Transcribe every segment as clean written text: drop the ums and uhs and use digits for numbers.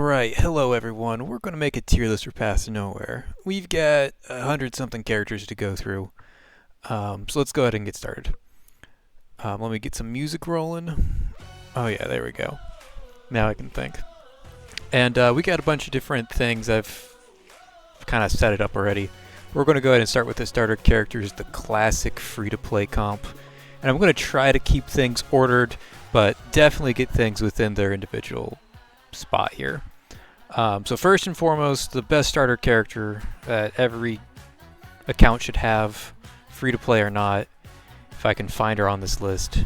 Alright, hello everyone. We're going to make a tier list for Paths to Nowhere. We've got 100-something characters to go through. So let's go ahead and get started. Let me get some music rolling. Oh yeah, there we go. Now I can think. And we got a bunch of different things. I've kind of set it up already. We're going to go ahead and start with the starter characters, the classic free-to-play comp. And I'm going to try to keep things ordered, but definitely get things within their individual spot here. So first and foremost, the best starter character that every account should have, free to play or not, if I can find her on this list.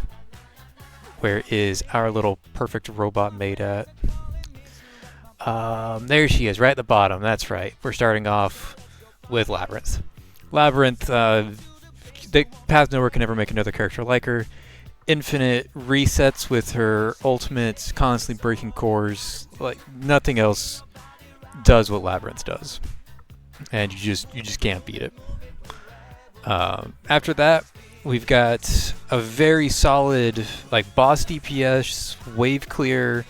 Where is our little perfect robot maid at? There she is, right at the bottom. That's right. We're starting off with Labyrinth. Labyrinth, Paths Nowhere can never make another character like her. Infinite resets with her ultimate, constantly breaking cores. Like nothing else does what Labyrinth does, and you just can't beat it. After that, we've got a very solid like boss DPS, wave clear,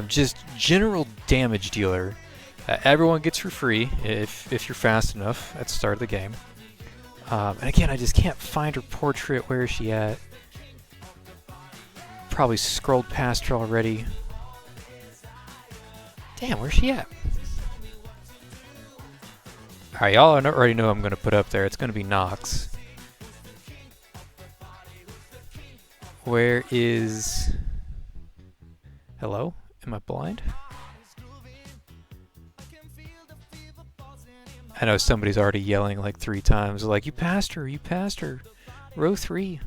just general damage dealer. Everyone gets for free if you're fast enough at the start of the game. And again, I just can't find her portrait. Where is she at? Probably scrolled past her already. Damn, where's she at? Alright, y'all already know I'm going to put up there. It's going to be Nox. Where is... Hello? Am I blind? I know somebody's already yelling like 3 times. Like, you passed her, you passed her. Row 3.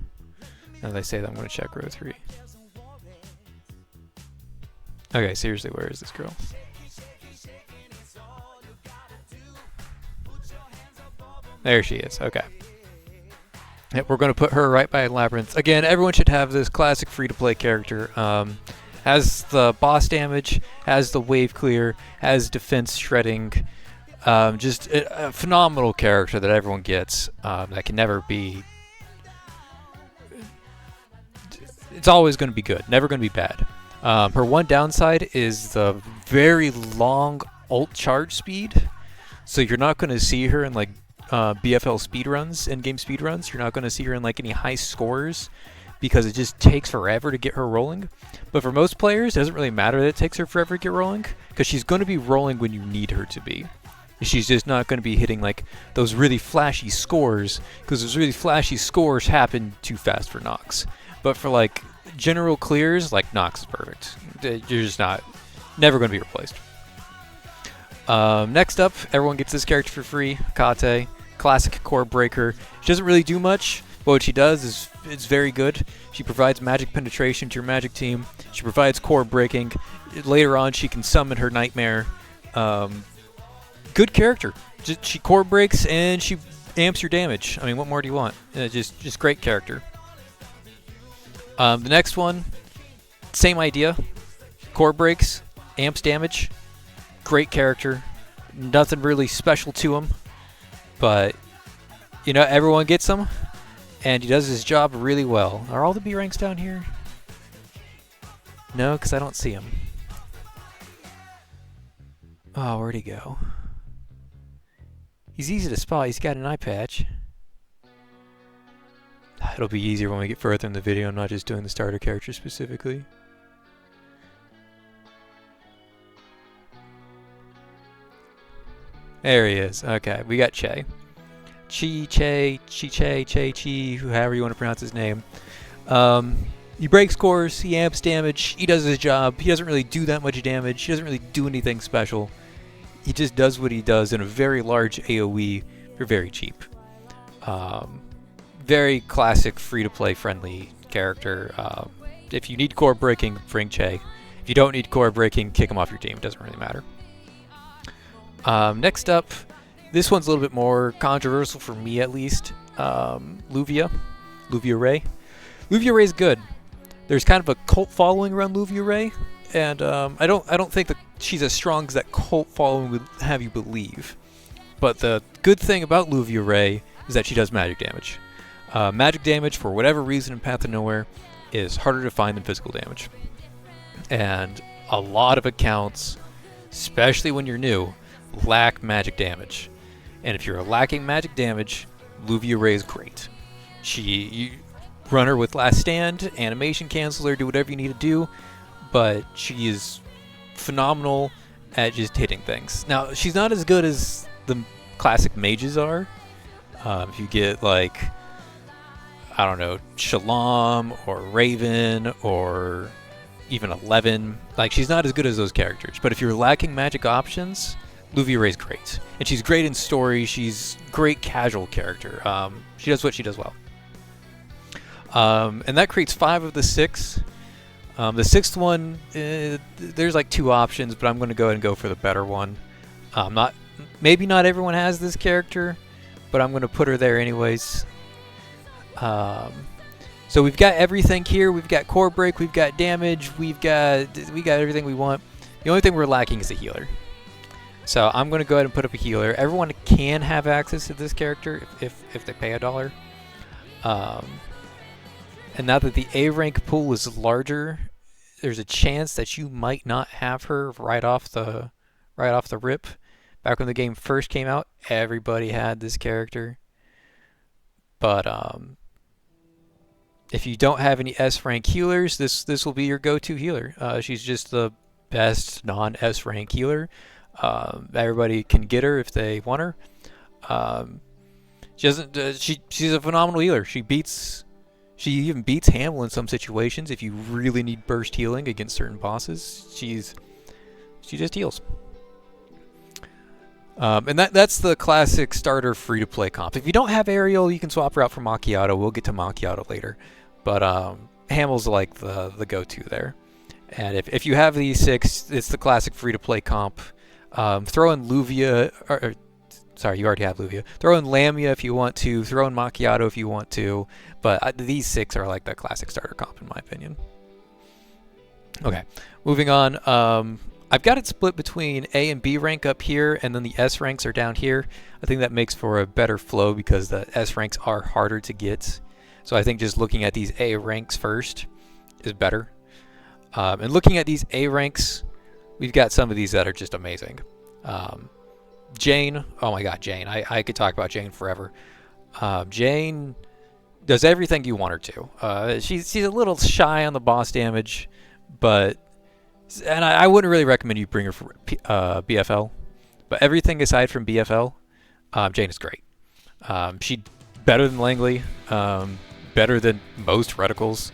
Now they say that, I'm going to check row 3. Okay, seriously, where is this girl? There she is, okay. Yep, we're going to put her right by Labyrinth. Again, everyone should have this classic free-to-play character. Has the boss damage, has the wave clear, has defense shredding. Just a phenomenal character that everyone gets. That can never be... It's always going to be good, never going to be bad. Her one downside is the very long ult charge speed. So you're not going to see her in like BFL speedruns, in-game speedruns. You're not going to see her in like any high scores because it just takes forever to get her rolling. But for most players, it doesn't really matter that it takes her forever to get rolling because she's going to be rolling when you need her to be. She's just not going to be hitting like those really flashy scores because those really flashy scores happen too fast for Nox. But for like general clears, like Nox is perfect. You're just never going to be replaced. Next up, everyone gets this character for free. Kate, classic core breaker. She doesn't really do much, but what she does is it's very good. She provides magic penetration to your magic team. She provides core breaking. Later on, she can summon her nightmare. Good character. She core breaks and she amps your damage. I mean, what more do you want? Just great character. The next one, same idea. Core breaks, amps damage. Great character. Nothing really special to him. But, you know, everyone gets him. And he does his job really well. Are all the B ranks down here? No, because I don't see him. Oh, where'd he go? He's easy to spot. He's got an eye patch. It'll be easier when we get further in the video. I'm not just doing the starter character specifically. There he is. Okay, we got Che. Che, however you want to pronounce his name. He breaks cores, he amps damage, he does his job. He doesn't really do that much damage. He doesn't really do anything special. He just does what he does in a very large AoE for very cheap. Very classic free-to-play friendly character. If you need core breaking, bring Che. If you don't need core breaking, kick him off your team. It doesn't really matter. Next up, this one's a little bit more controversial for me at least. Luvia Ray. Luvia Ray's good. There's kind of a cult following around Luvia Ray, and I don't think that she's as strong as that cult following would have you believe. But the good thing about Luvia Ray is that she does magic damage. Magic damage, for whatever reason in Path to Nowhere, is harder to find than physical damage. And a lot of accounts especially when you're new, lack magic damage. And if you're lacking magic damage, Luvia Ray is great. You run her with Last Stand, animation canceler, do whatever you need to do, but she is phenomenal at just hitting things. Now, she's not as good as the classic mages are. If you get, like, I don't know, Shalom or Raven or even Eleven, like, she's not as good as those characters. But if you're lacking magic options, Luvia Ray's great. And she's great in story. She's great casual character. She does what she does well. And that creates 5 of the 6. The 6th one, there's like 2 options, but I'm going to go ahead and go for the better one. Maybe not everyone has this character, but I'm going to put her there anyways. So we've got everything here. We've got core break, we've got damage, we got everything we want. The only thing we're lacking is a healer. So I'm going to go ahead and put up a healer. Everyone can have access to this character if they pay $1. And now that the A rank pool is larger, there's a chance that you might not have her right off the rip. Back when the game first came out, everybody had this character. But if you don't have any S rank healers, this will be your go-to healer. She's just the best non-S rank healer. Everybody can get her if they want her. She's a phenomenal healer. She even beats Hamel in some situations. If you really need burst healing against certain bosses, she just heals. And that's the classic starter free-to-play comp. If you don't have Ariel, you can swap her out for Macchiato. We'll get to Macchiato later. But Hamel's like the go-to there. And if you have these 6, it's the classic free-to-play comp. Throw in Luvia, sorry, you already have Luvia. Throw in Lamia if you want to. Throw in Macchiato if you want to. But these 6 are like the classic starter comp, in my opinion. Okay, moving on. I've got it split between A and B rank up here, and then the S ranks are down here. I think that makes for a better flow because the S ranks are harder to get. So I think just looking at these A ranks first is better. And looking at these A ranks, we've got some of these that are just amazing. Jane, oh my god, Jane. I could talk about Jane forever. Jane does everything you want her to. She's a little shy on the boss damage, but... And I wouldn't really recommend you bring her for BFL. But everything aside from BFL, Jane is great. She's better than Langley, better than most reticles.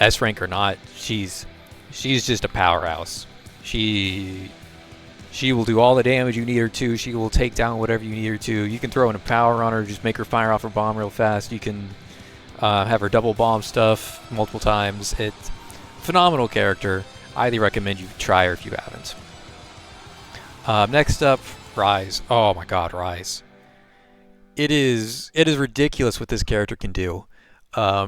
S rank or not, she's just a powerhouse. She will do all the damage you need her to. She will take down whatever you need her to. You can throw in a power on her, just make her fire off her bomb real fast. You can have her double bomb stuff multiple times. It's phenomenal character. I highly recommend you try her if you haven't. Next up, Rise. Oh my god, Rise. It is ridiculous what this character can do. Her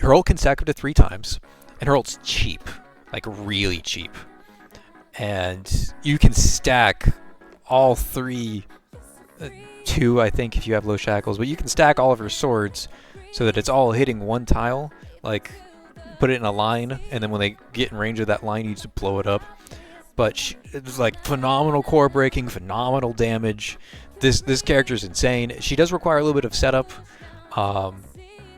ult can stack up to 3 times, and her ult's cheap, like really cheap. And you can stack all 3, 2 I think if you have low shackles, but you can stack all of her swords so that it's all hitting one tile, like put it in a line, and then when they get in range of that line, you just blow it up. But it's like phenomenal core breaking, phenomenal damage. This character is insane. She does require a little bit of setup,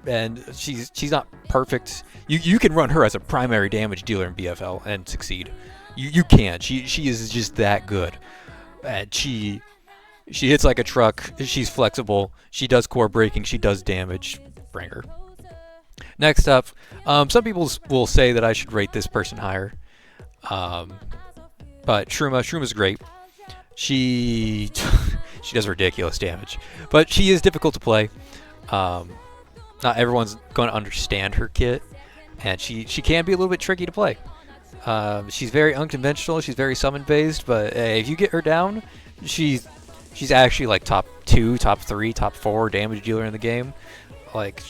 and she's not perfect. You can run her as a primary damage dealer in BFL and succeed. You can. She is just that good, and she hits like a truck. She's flexible. She does core breaking. She does damage. Bring her. Next up, some people will say that I should rate this person higher, but Shruma's great. She does ridiculous damage, but she is difficult to play. Not everyone's going to understand her kit, and she can be a little bit tricky to play. She's very unconventional. She's very summon based, but if you get her down, she's actually like top 2, top 3, top 4 damage dealer in the game. Like,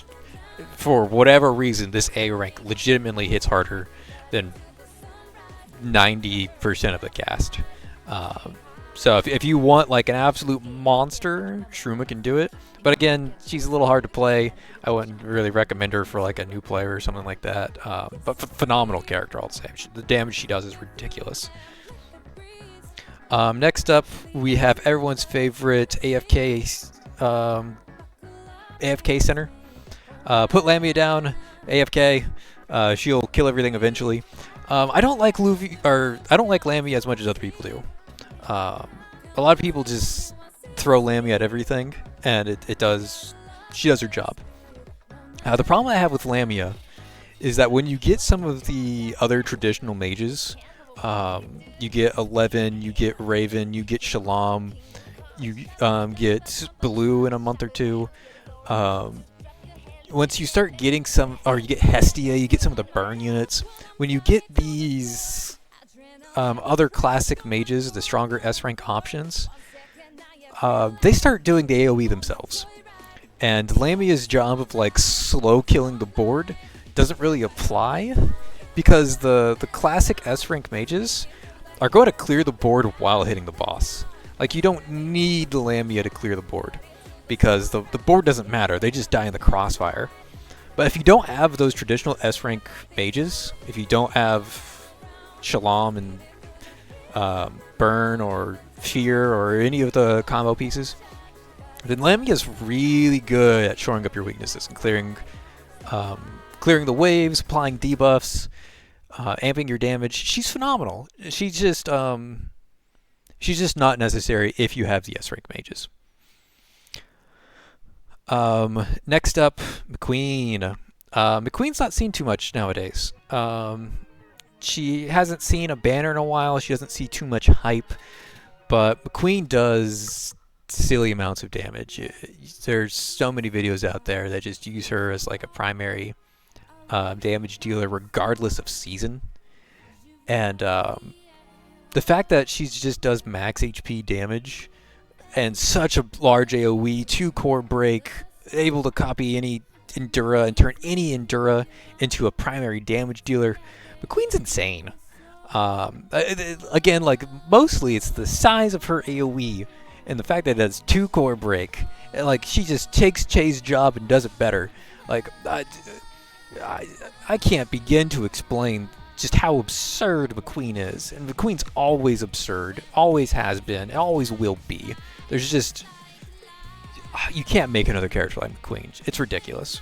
for whatever reason, this A rank legitimately hits harder than 90% of the cast. So if you want like an absolute monster, Shruma can do it. But again, she's a little hard to play. I wouldn't really recommend her for like a new player or something like that. But phenomenal character, I'll say. The damage she does is ridiculous. Next up, we have everyone's favorite AFK center. Put Lamia down, AFK. She'll kill everything eventually. I don't like Lamia as much as other people do. A lot of people just throw Lamia at everything, and she does her job. The problem I have with Lamia is that when you get some of the other traditional mages, you get 11, you get Raven, you get Shalom, you get Blue in a month or two. Once you start getting or you get Hestia, you get some of the burn units. When you get these other classic mages, the stronger S-rank options, they start doing the AoE themselves. And Lamia's job of like slow killing the board doesn't really apply, because the classic S-rank mages are going to clear the board while hitting the boss. Like, you don't need Lamia to clear the board, because the board doesn't matter, they just die in the crossfire. But if you don't have those traditional S-rank mages, if you don't have Shalom and Burn or Fear or any of the combo pieces, then Lamia's really good at shoring up your weaknesses and clearing the waves, applying debuffs, amping your damage. She's phenomenal. She's just not necessary if you have the S-rank mages. Next up, McQueen. McQueen's not seen too much nowadays. She hasn't seen a banner in a while. She doesn't see too much hype. But McQueen does silly amounts of damage. There's so many videos out there that just use her as like a primary damage dealer regardless of season. And the fact that she just does max HP damage and such a large AoE, 2 core break, able to copy any Endura and turn any Endura into a primary damage dealer, McQueen's insane. Again, like, mostly it's the size of her AoE and the fact that it has 2 core break. Like, she just takes Che's job and does it better. Like, I can't begin to explain just how absurd McQueen is. And McQueen's always absurd, always has been, and always will be. There's just... you can't make another character like McQueen. It's ridiculous.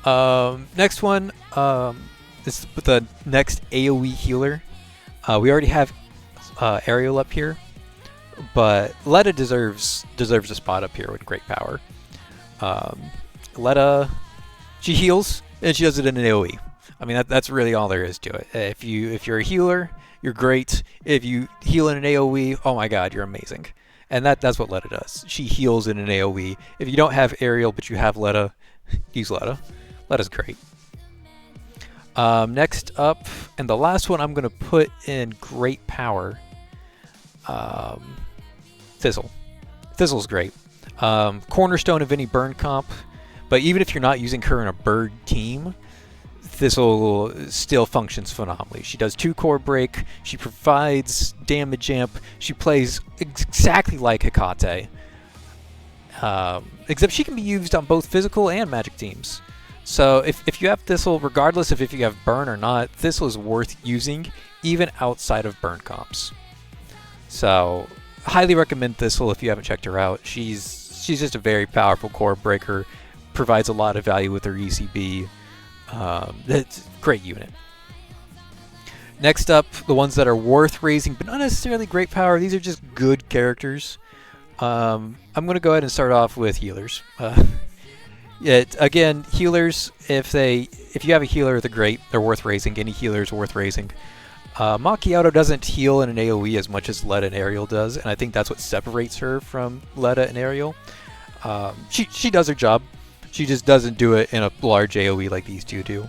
Next one, this is the next AoE healer. We already have Ariel up here, but Letta deserves a spot up here with great power. Letta, she heals, and she does it in an AoE. I mean, that's really all there is to it. If you're a healer, you're great. If you heal in an AoE, oh my god, you're amazing. And that's what Letta does. She heals in an AoE. If you don't have Ariel, but you have Letta, use Letta. Letta's great. Next up, and the last one I'm going to put in great power, Thistle. Thistle's great. Cornerstone of any burn comp, but even if you're not using her in a bird team, Thistle still functions phenomenally. She does 2 core break, she provides damage amp, she plays exactly like Hecate, except she can be used on both physical and magic teams. So if you have Thistle, regardless of if you have burn or not, Thistle is worth using even outside of burn comps. So highly recommend Thistle if you haven't checked her out. She's just a very powerful core breaker, provides a lot of value with her ECB. It's a great unit. Next up, the ones that are worth raising, but not necessarily great power. These are just good characters. I'm going to go ahead and start off with healers. Again, healers, if you have a healer, they're great. They're worth raising. Any healer is worth raising. Macchiato doesn't heal in an AoE as much as Letta and Ariel does, and I think that's what separates her from Letta and Ariel. She does her job. She just doesn't do it in a large AoE like these two do.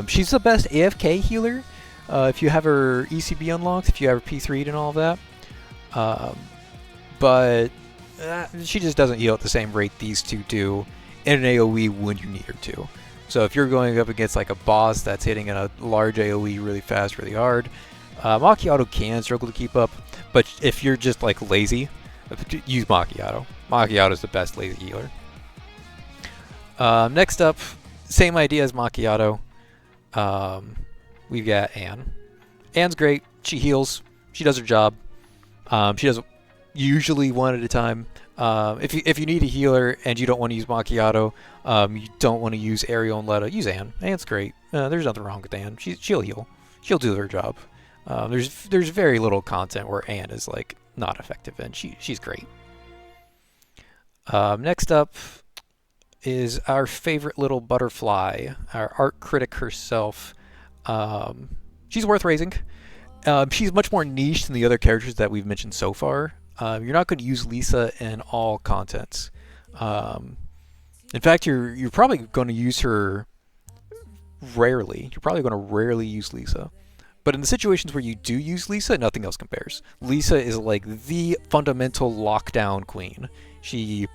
She's the best AFK healer if you have her ECB unlocked, if you have her P3'd and all of that. But she just doesn't heal at the same rate these two do in an AoE when you need her to. So if you're going up against like a boss that's hitting in a large AoE really fast, really hard, Macchiato can struggle to keep up, but if you're just like lazy, use Macchiato. Macchiato is the best lazy healer. Next up, same idea as Macchiato. We've got Anne. Anne's great. She heals. She does her job. She does usually one at a time. If you need a healer and you don't want to use Macchiato, you don't want to use Ariel and Letta, use Anne. Anne's great. There's nothing wrong with Anne. She'll heal. She'll do her job. There's very little content where Anne is like not effective, and she's great. Next up is our favorite little butterfly, our art critic herself. She's worth raising. She's much more niche than the other characters that we've mentioned so far. You're not going to use Lisa in all contents. In fact, you're probably going to use her rarely. You're probably going to rarely use Lisa. But in the situations where you do use Lisa, nothing else compares. Lisa is like the fundamental lockdown queen. She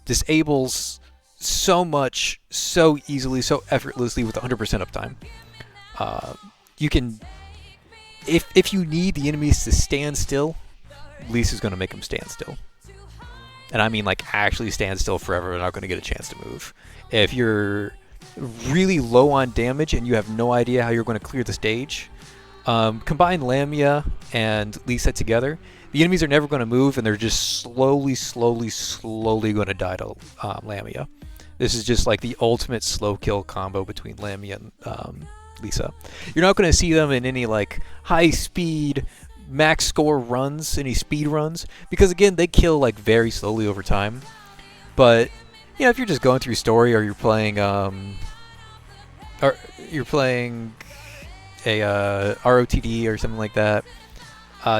disables so much, so easily, so effortlessly with 100% uptime. You can, if you need the enemies to stand still, Lisa's going to make them stand still. And I mean like actually stand still forever. They're not going to get a chance to move. If you're really low on damage and you have no idea how you're going to clear the stage, combine Lamia and Lisa together. The enemies are never going to move, and they're just slowly going to die to Lamia. This is just like the ultimate slow kill combo between Lamia and Lisa. You're not going to see them in any like high speed max score runs, any speed runs, because again they kill like very slowly over time. But you know, if you're just going through story or you're playing a ROTD or something like that,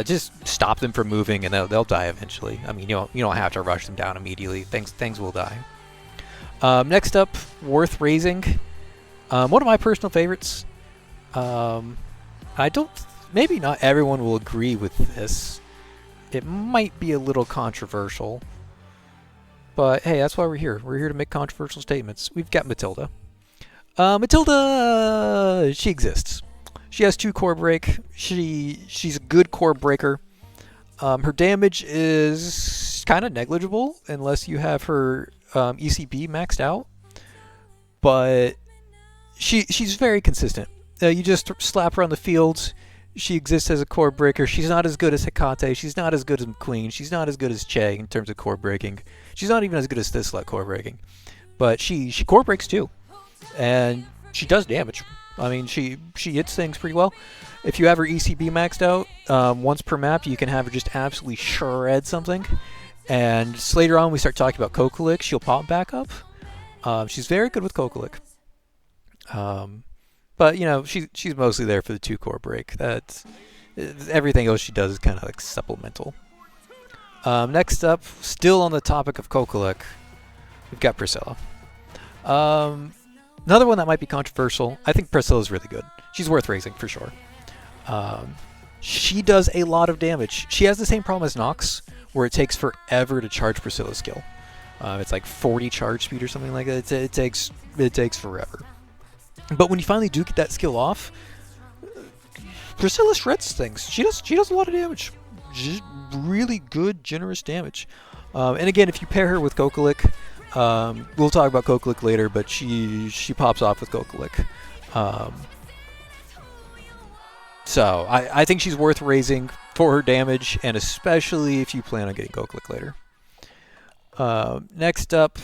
just stop them from moving and they'll die eventually. I mean, you don't have to rush them down immediately. Things will die. Next up, worth raising. One of my personal favorites. Maybe not everyone will agree with this. It might be a little controversial. But hey, that's why we're here. We're here to make controversial statements. We've got Matilda. Matilda, she exists. She has 2 core break. She's a good core breaker. Her damage is kind of negligible unless you have her ECB maxed out. But she's very consistent. You just slap her on the field. She exists as a core breaker. She's not as good as Hecate. She's not as good as McQueen. She's not as good as Che in terms of core breaking. She's not even as good as Thisla core breaking. But she core breaks too. And she does damage. I mean, she hits things pretty well. If you have her ECB maxed out, once per map, you can have her just absolutely shred something. And later on, we start talking about Kokolik. She'll pop back up. She's very good with Kokolik. But, you know, she's mostly there for the 2 core break. Everything else she does is kind of like supplemental. Next up, still on the topic of Kokolik, we've got Priscilla. Another one that might be controversial. I think Priscilla's really good. She's worth raising for sure. She does a lot of damage. She has the same problem as Nox, where it takes forever to charge Priscilla's skill. It's like 40 charge speed or something like that. It takes forever. But when you finally do get that skill off, Priscilla shreds things. She does a lot of damage. Just really good, generous damage. And again, if you pair her with Kokolik, we'll talk about Kokolik later, but she pops off with Kokolik. So I think she's worth raising for her damage, and especially if you plan on getting Kokolik later. Next up,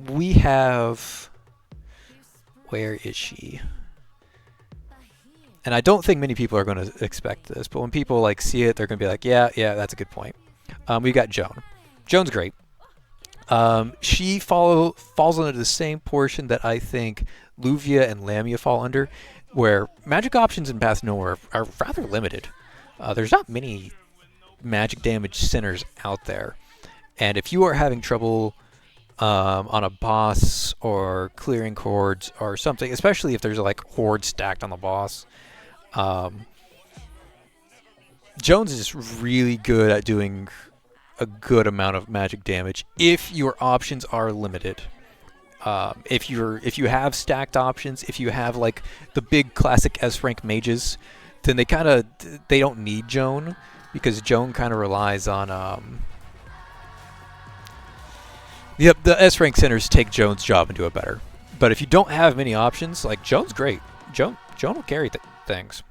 we have... Where is she? And I don't think many people are going to expect this, but when people like see it, they're going to be like, yeah, that's a good point. We've got Joan. Joan's great. She falls under the same portion that I think Luvia and Lamia fall under, where magic options in Path Nowhere are rather limited. There's not many magic damage centers out there. And if you are having trouble on a boss or clearing hordes or something, especially if there's like hordes stacked on the boss, Jones is just really good at doing a good amount of magic damage if your options are limited. If you have stacked options, if you have like the big classic S rank mages, then they don't need Joan, because Joan kind of relies on yep, the S rank centers take Joan's job and do it better. But if you don't have many options, like Joan's great. Joan will carry things.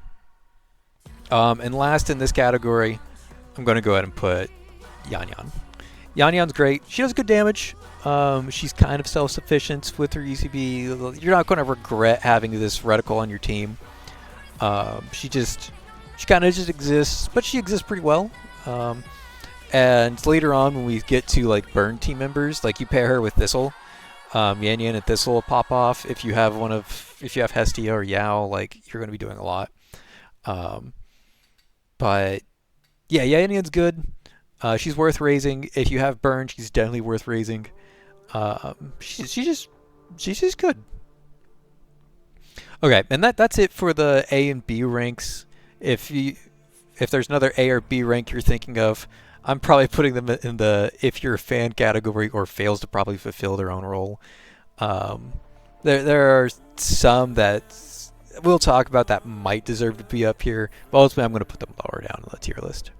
And last in this category, I'm going to go ahead and put Yan Yan. Yan Yan's great. She does good damage. She's kind of self-sufficient with her ECB. You're not going to regret having this reticle on your team. She kind of just exists, but she exists pretty well. And later on, when we get to like burn team members, like you pair her with Thistle, Yan Yan and Thistle will pop off. If you have Hestia or Yao, like you're going to be doing a lot. But yeah, Yan Yan's good. She's worth raising. If you have burn, she's definitely worth raising. She's just good. Okay, and that's it for the A and B ranks. If there's another A or B rank you're thinking of, I'm probably putting them in the if you're a fan category or fails to properly fulfill their own role. There are some that we'll talk about that might deserve to be up here, but ultimately I'm going to put them lower down in the tier list.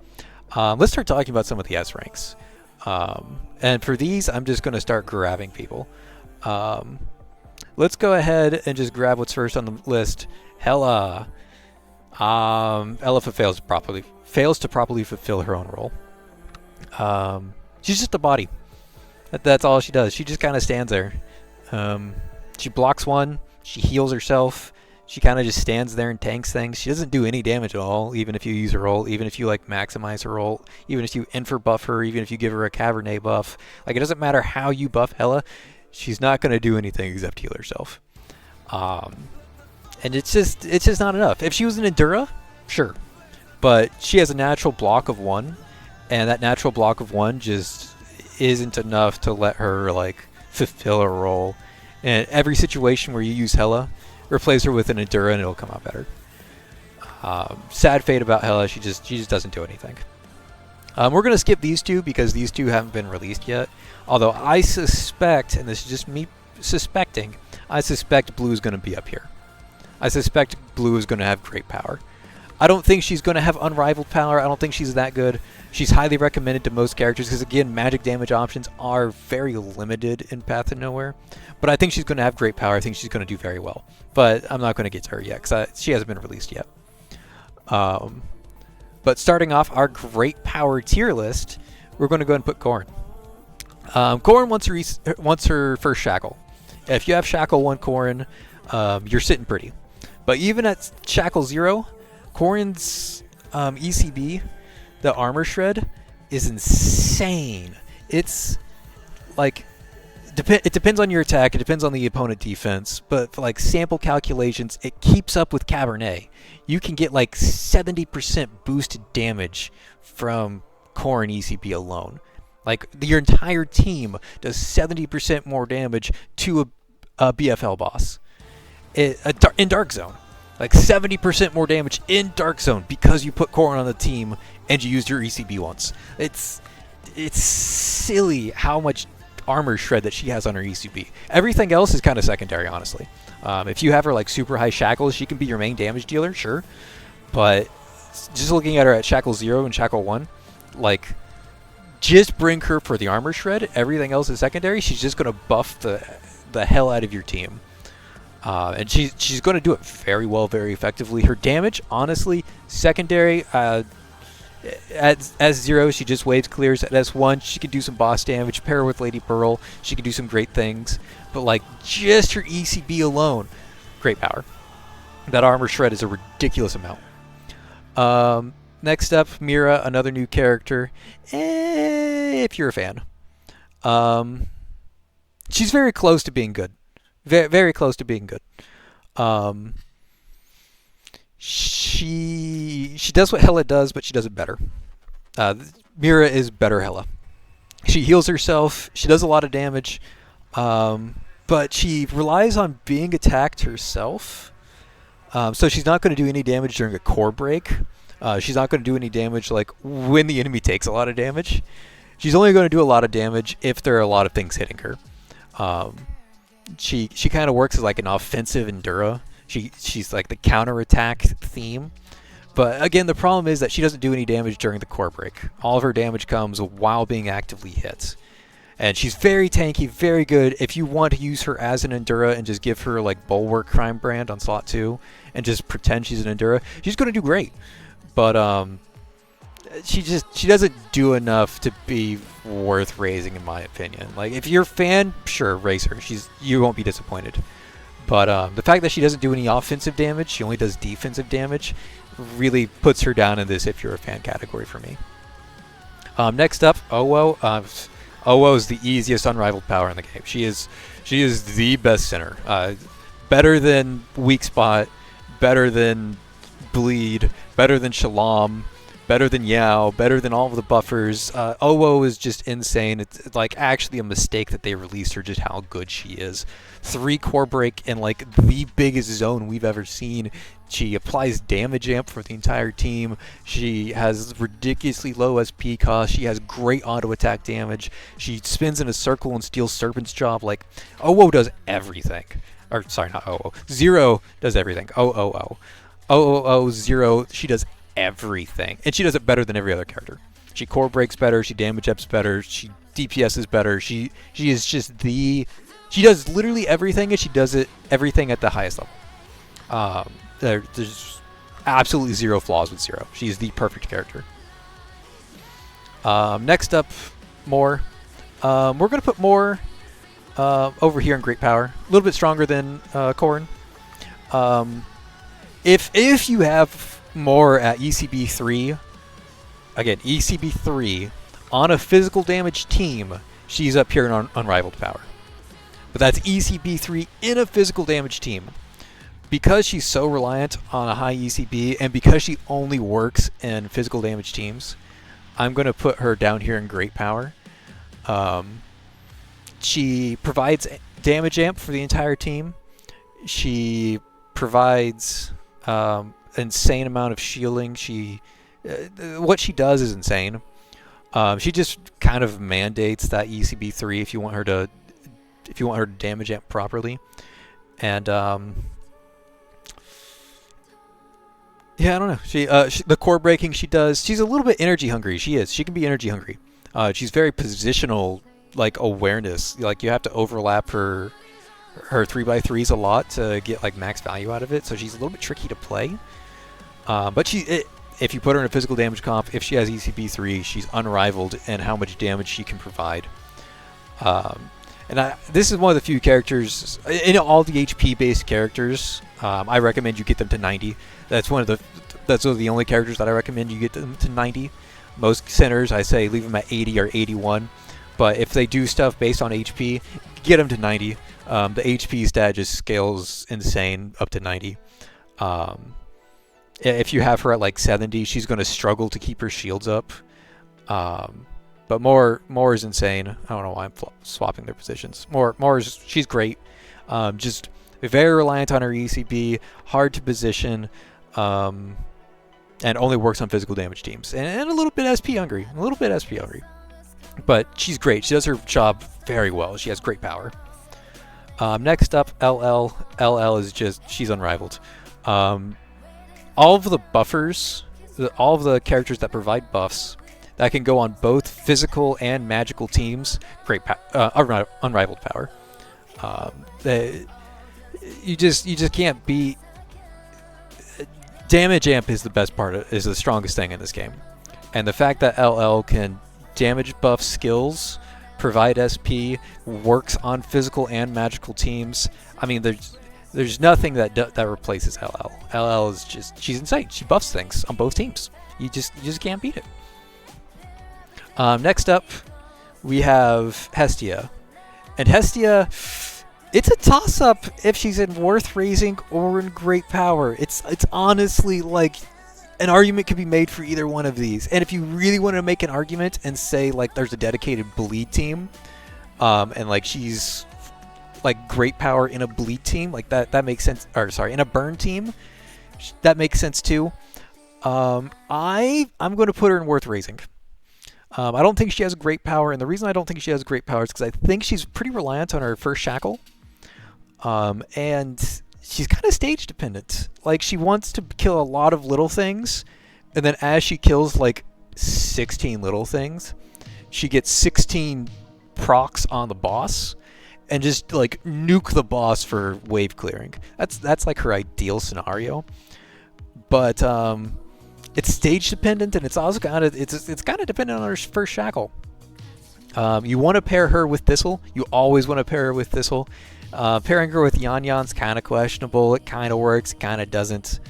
Let's start talking about some of the S ranks. And for these, I'm just going to start grabbing people. Let's go ahead and just grab what's first on the list. Hela. Ella fails to properly fulfill her own role. She's just a body. That's all she does. She just kind of stands there. She blocks one. She heals herself. She kind of just stands there and tanks things. She doesn't do any damage at all, even if you use her ult, even if you like maximize her ult, even if you infer buff her, even if you give her a Cabernet buff. Like, it doesn't matter how you buff Hela, she's not going to do anything except heal herself. And it's just not enough. If she was an Endura, sure. But she has a natural block of 1, and that natural block of 1 just isn't enough to let her like fulfill her role. And every situation where you use Hela, replace her with an Endura and it'll come out better. Sad fate about Hela, she just doesn't do anything. We're going to skip these two because these two haven't been released yet. Although I suspect, and this is just me suspecting, I suspect Blue is going to be up here. I suspect Blue is going to have great power. I don't think she's going to have unrivaled power. I don't think she's that good. She's highly recommended to most characters because, again, magic damage options are very limited in Path to Nowhere. But I think she's going to have great power. I think she's going to do very well. But I'm not going to get to her yet because she hasn't been released yet. But starting off our great power tier list, we're going to go ahead and put Corrin. Corrin wants her first Shackle. If you have Shackle 1 Corrin, you're sitting pretty. But even at Shackle 0, Corrin's ECB, the Armor Shred, is insane. It's like it depends on your attack, it depends on the opponent defense, but for like sample calculations, it keeps up with Cabernet. You can get like 70% boosted damage from Corrin ECB alone. Like your entire team does 70% more damage to a BFL boss in Dark Zone. Like 70% more damage in Dark Zone because you put Corrin on the team and you used your ECB once. It's silly how much armor shred that she has on her ECB. Everything else is kind of secondary, honestly. If you have her like super high shackles, she can be your main damage dealer, sure. But just looking at her at Shackle 0 and Shackle 1, like, just bring her for the armor shred. Everything else is secondary. She's just going to buff the hell out of your team. And she's going to do it very well, very effectively. Her damage, honestly, secondary. At S0, she just waves clears. At S1, she can do some boss damage. Pair her with Lady Pearl, she can do some great things. But like just her ECB alone, great power. That armor shred is a ridiculous amount. Next up, Mira, another new character. If you're a fan, she's very close to being good. Very, very close to being good. She does what Hela does, but she does it better. Mira is better Hela. She heals herself. She does a lot of damage, but she relies on being attacked herself. So she's not going to do any damage during a core break. She's not going to do any damage like when the enemy takes a lot of damage. She's only going to do a lot of damage if there are a lot of things hitting her. She kind of works as like an offensive Endura. She's like the counterattack theme, But again, the problem is that she doesn't do any damage during the core break. All of her damage comes while being actively hit. And she's very tanky, very good. If you want to use her as an Endura and just give her like Bulwark Crime Brand on slot 2 and just pretend she's an Endura, she's going to do great. But she doesn't do enough to be worth raising, in my opinion. Like, if you're a fan, sure, raise her. You won't be disappointed. But the fact that she doesn't do any offensive damage, she only does defensive damage, really puts her down in this if you're a fan category for me. Next up, Owo. Owo is the easiest unrivaled power in the game. She is the best center. Better than Weak Spot, better than Bleed, better than Shalom, better than Yao, better than all of the buffers. Owo is just insane. It's like actually a mistake that they released her, just how good she is. 3 core break in like the biggest zone we've ever seen. She applies damage amp for the entire team. She has ridiculously low SP cost. She has great auto attack damage. She spins in a circle and steals Serpent's Job. Like, Owo does everything. Or sorry, not Owo. Zero does everything. Zero. She does everything, and she does it better than every other character. She core breaks better. She damage ups better. She DPS is better. She is just the. She does literally everything, and she does it everything at the highest level. There's absolutely zero flaws with Zero. She's the perfect character. Next up, Moore. We're going to put Moore over here in Great Power. A little bit stronger than Corrin. If you have Moore at ECB 3, again, ECB 3, on a physical damage team, she's up here in unrivaled power. But that's ECB 3 in a physical damage team. Because she's so reliant on a high ECB, and because she only works in physical damage teams, I'm going to put her down here in Great Power. She provides damage amp for the entire team. She provides insane amount of shielding. What she does is insane. She just kind of mandates that ECB 3 if you want her to damage amp properly. And yeah, I don't know. She the core breaking she does. She's a little bit energy hungry. She can be energy hungry. She's very positional, like awareness. Like you have to overlap her 3x3s a lot to get like max value out of it. So she's a little bit tricky to play. But if you put her in a physical damage comp, if she has ECB 3, she's unrivaled in how much damage she can provide. And this is one of the few characters in all the HP-based characters. I recommend you get them to 90. That's one of the only characters that I recommend you get them to 90. Most centers, I say leave them at 80 or 81. But if they do stuff based on HP, get them to 90. The HP stat just scales insane up to 90. If you have her at like 70, she's going to struggle to keep her shields up. But Moore is insane. I don't know why I'm swapping their positions. She's great. Just very reliant on her ECB, hard to position, and only works on physical damage teams. And a little bit SP hungry. But she's great. She does her job very well. She has great power. Next up, LL. LL is she's unrivaled. All of the buffers, all of the characters that provide buffs that can go on both physical and magical teams, unrivaled power. You just can't beat. Damage amp is the strongest thing in this game, and the fact that LL can damage buff skills, provide SP, works on physical and magical teams. I mean, there's nothing that replaces LL. LL is she's insane. She buffs things on both teams. You just can't beat it. Next up, we have Hestia, and Hestia. It's a toss-up if she's in Worth Raising or in Great Power. It's honestly like an argument could be made for either one of these. And if you really want to make an argument and say like there's a dedicated Bleed team, and like she's like Great Power in a Bleed team, like that makes sense. Or sorry, in a Burn team, that makes sense too. I'm going to put her in Worth Raising. I don't think she has Great Power, and the reason I don't think she has Great Power is because I think she's pretty reliant on her first Shackle. And she's kind of stage dependent. Like, she wants to kill a lot of little things, and then as she kills like 16 little things, she gets 16 procs on the boss and just like nuke the boss for wave clearing. That's like her ideal scenario. But it's stage dependent, and it's also kind of it's kind of dependent on her first shackle. You want to pair her with Thistle. You always want to pair her with Thistle. Pairing her with Yan Yan's kind of questionable. It kind of works, it kind of doesn't.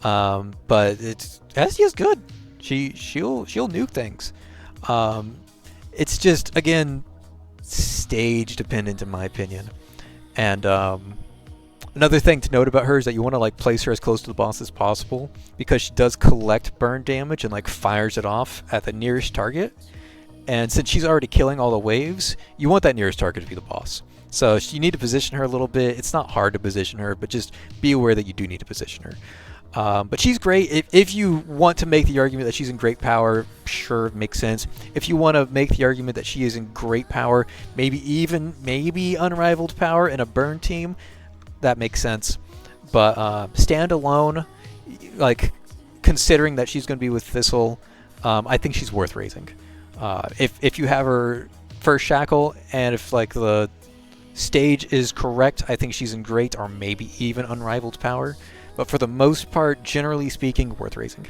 But SG is good. She'll nuke things. It's just, again, stage dependent in my opinion. And another thing to note about her is that you want to like place her as close to the boss as possible, because she does collect burn damage and like fires it off at the nearest target. And since she's already killing all the waves, you want that nearest target to be the boss. So you need to position her a little bit. It's not hard to position her, but just be aware that you do need to position her. But she's great. If you want to make the argument that she's in great power, sure, makes sense. If you want to make the argument that she is in great power, maybe unrivaled power in a burn team, that makes sense. But standalone, like considering that she's going to be with Thistle, I think she's worth raising. If you have her first shackle, and if like the stage is correct, I think she's in great or maybe even unrivaled power. But for the most part, generally speaking, worth raising.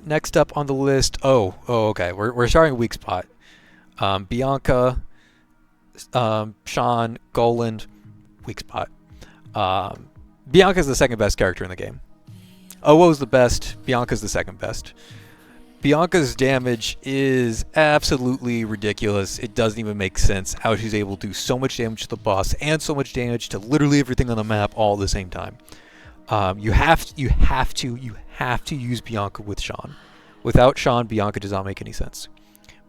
Next up on the list, okay, we're starting weak spot. Bianca, Sean, Goland, weak spot. Bianca's the second best character in the game. Owo's the best, Bianca's the second best. Bianca's damage is absolutely ridiculous. It doesn't even make sense how she's able to do so much damage to the boss and so much damage to literally everything on the map all at the same time. You have to use Bianca with Sean. Without Sean, Bianca does not make any sense.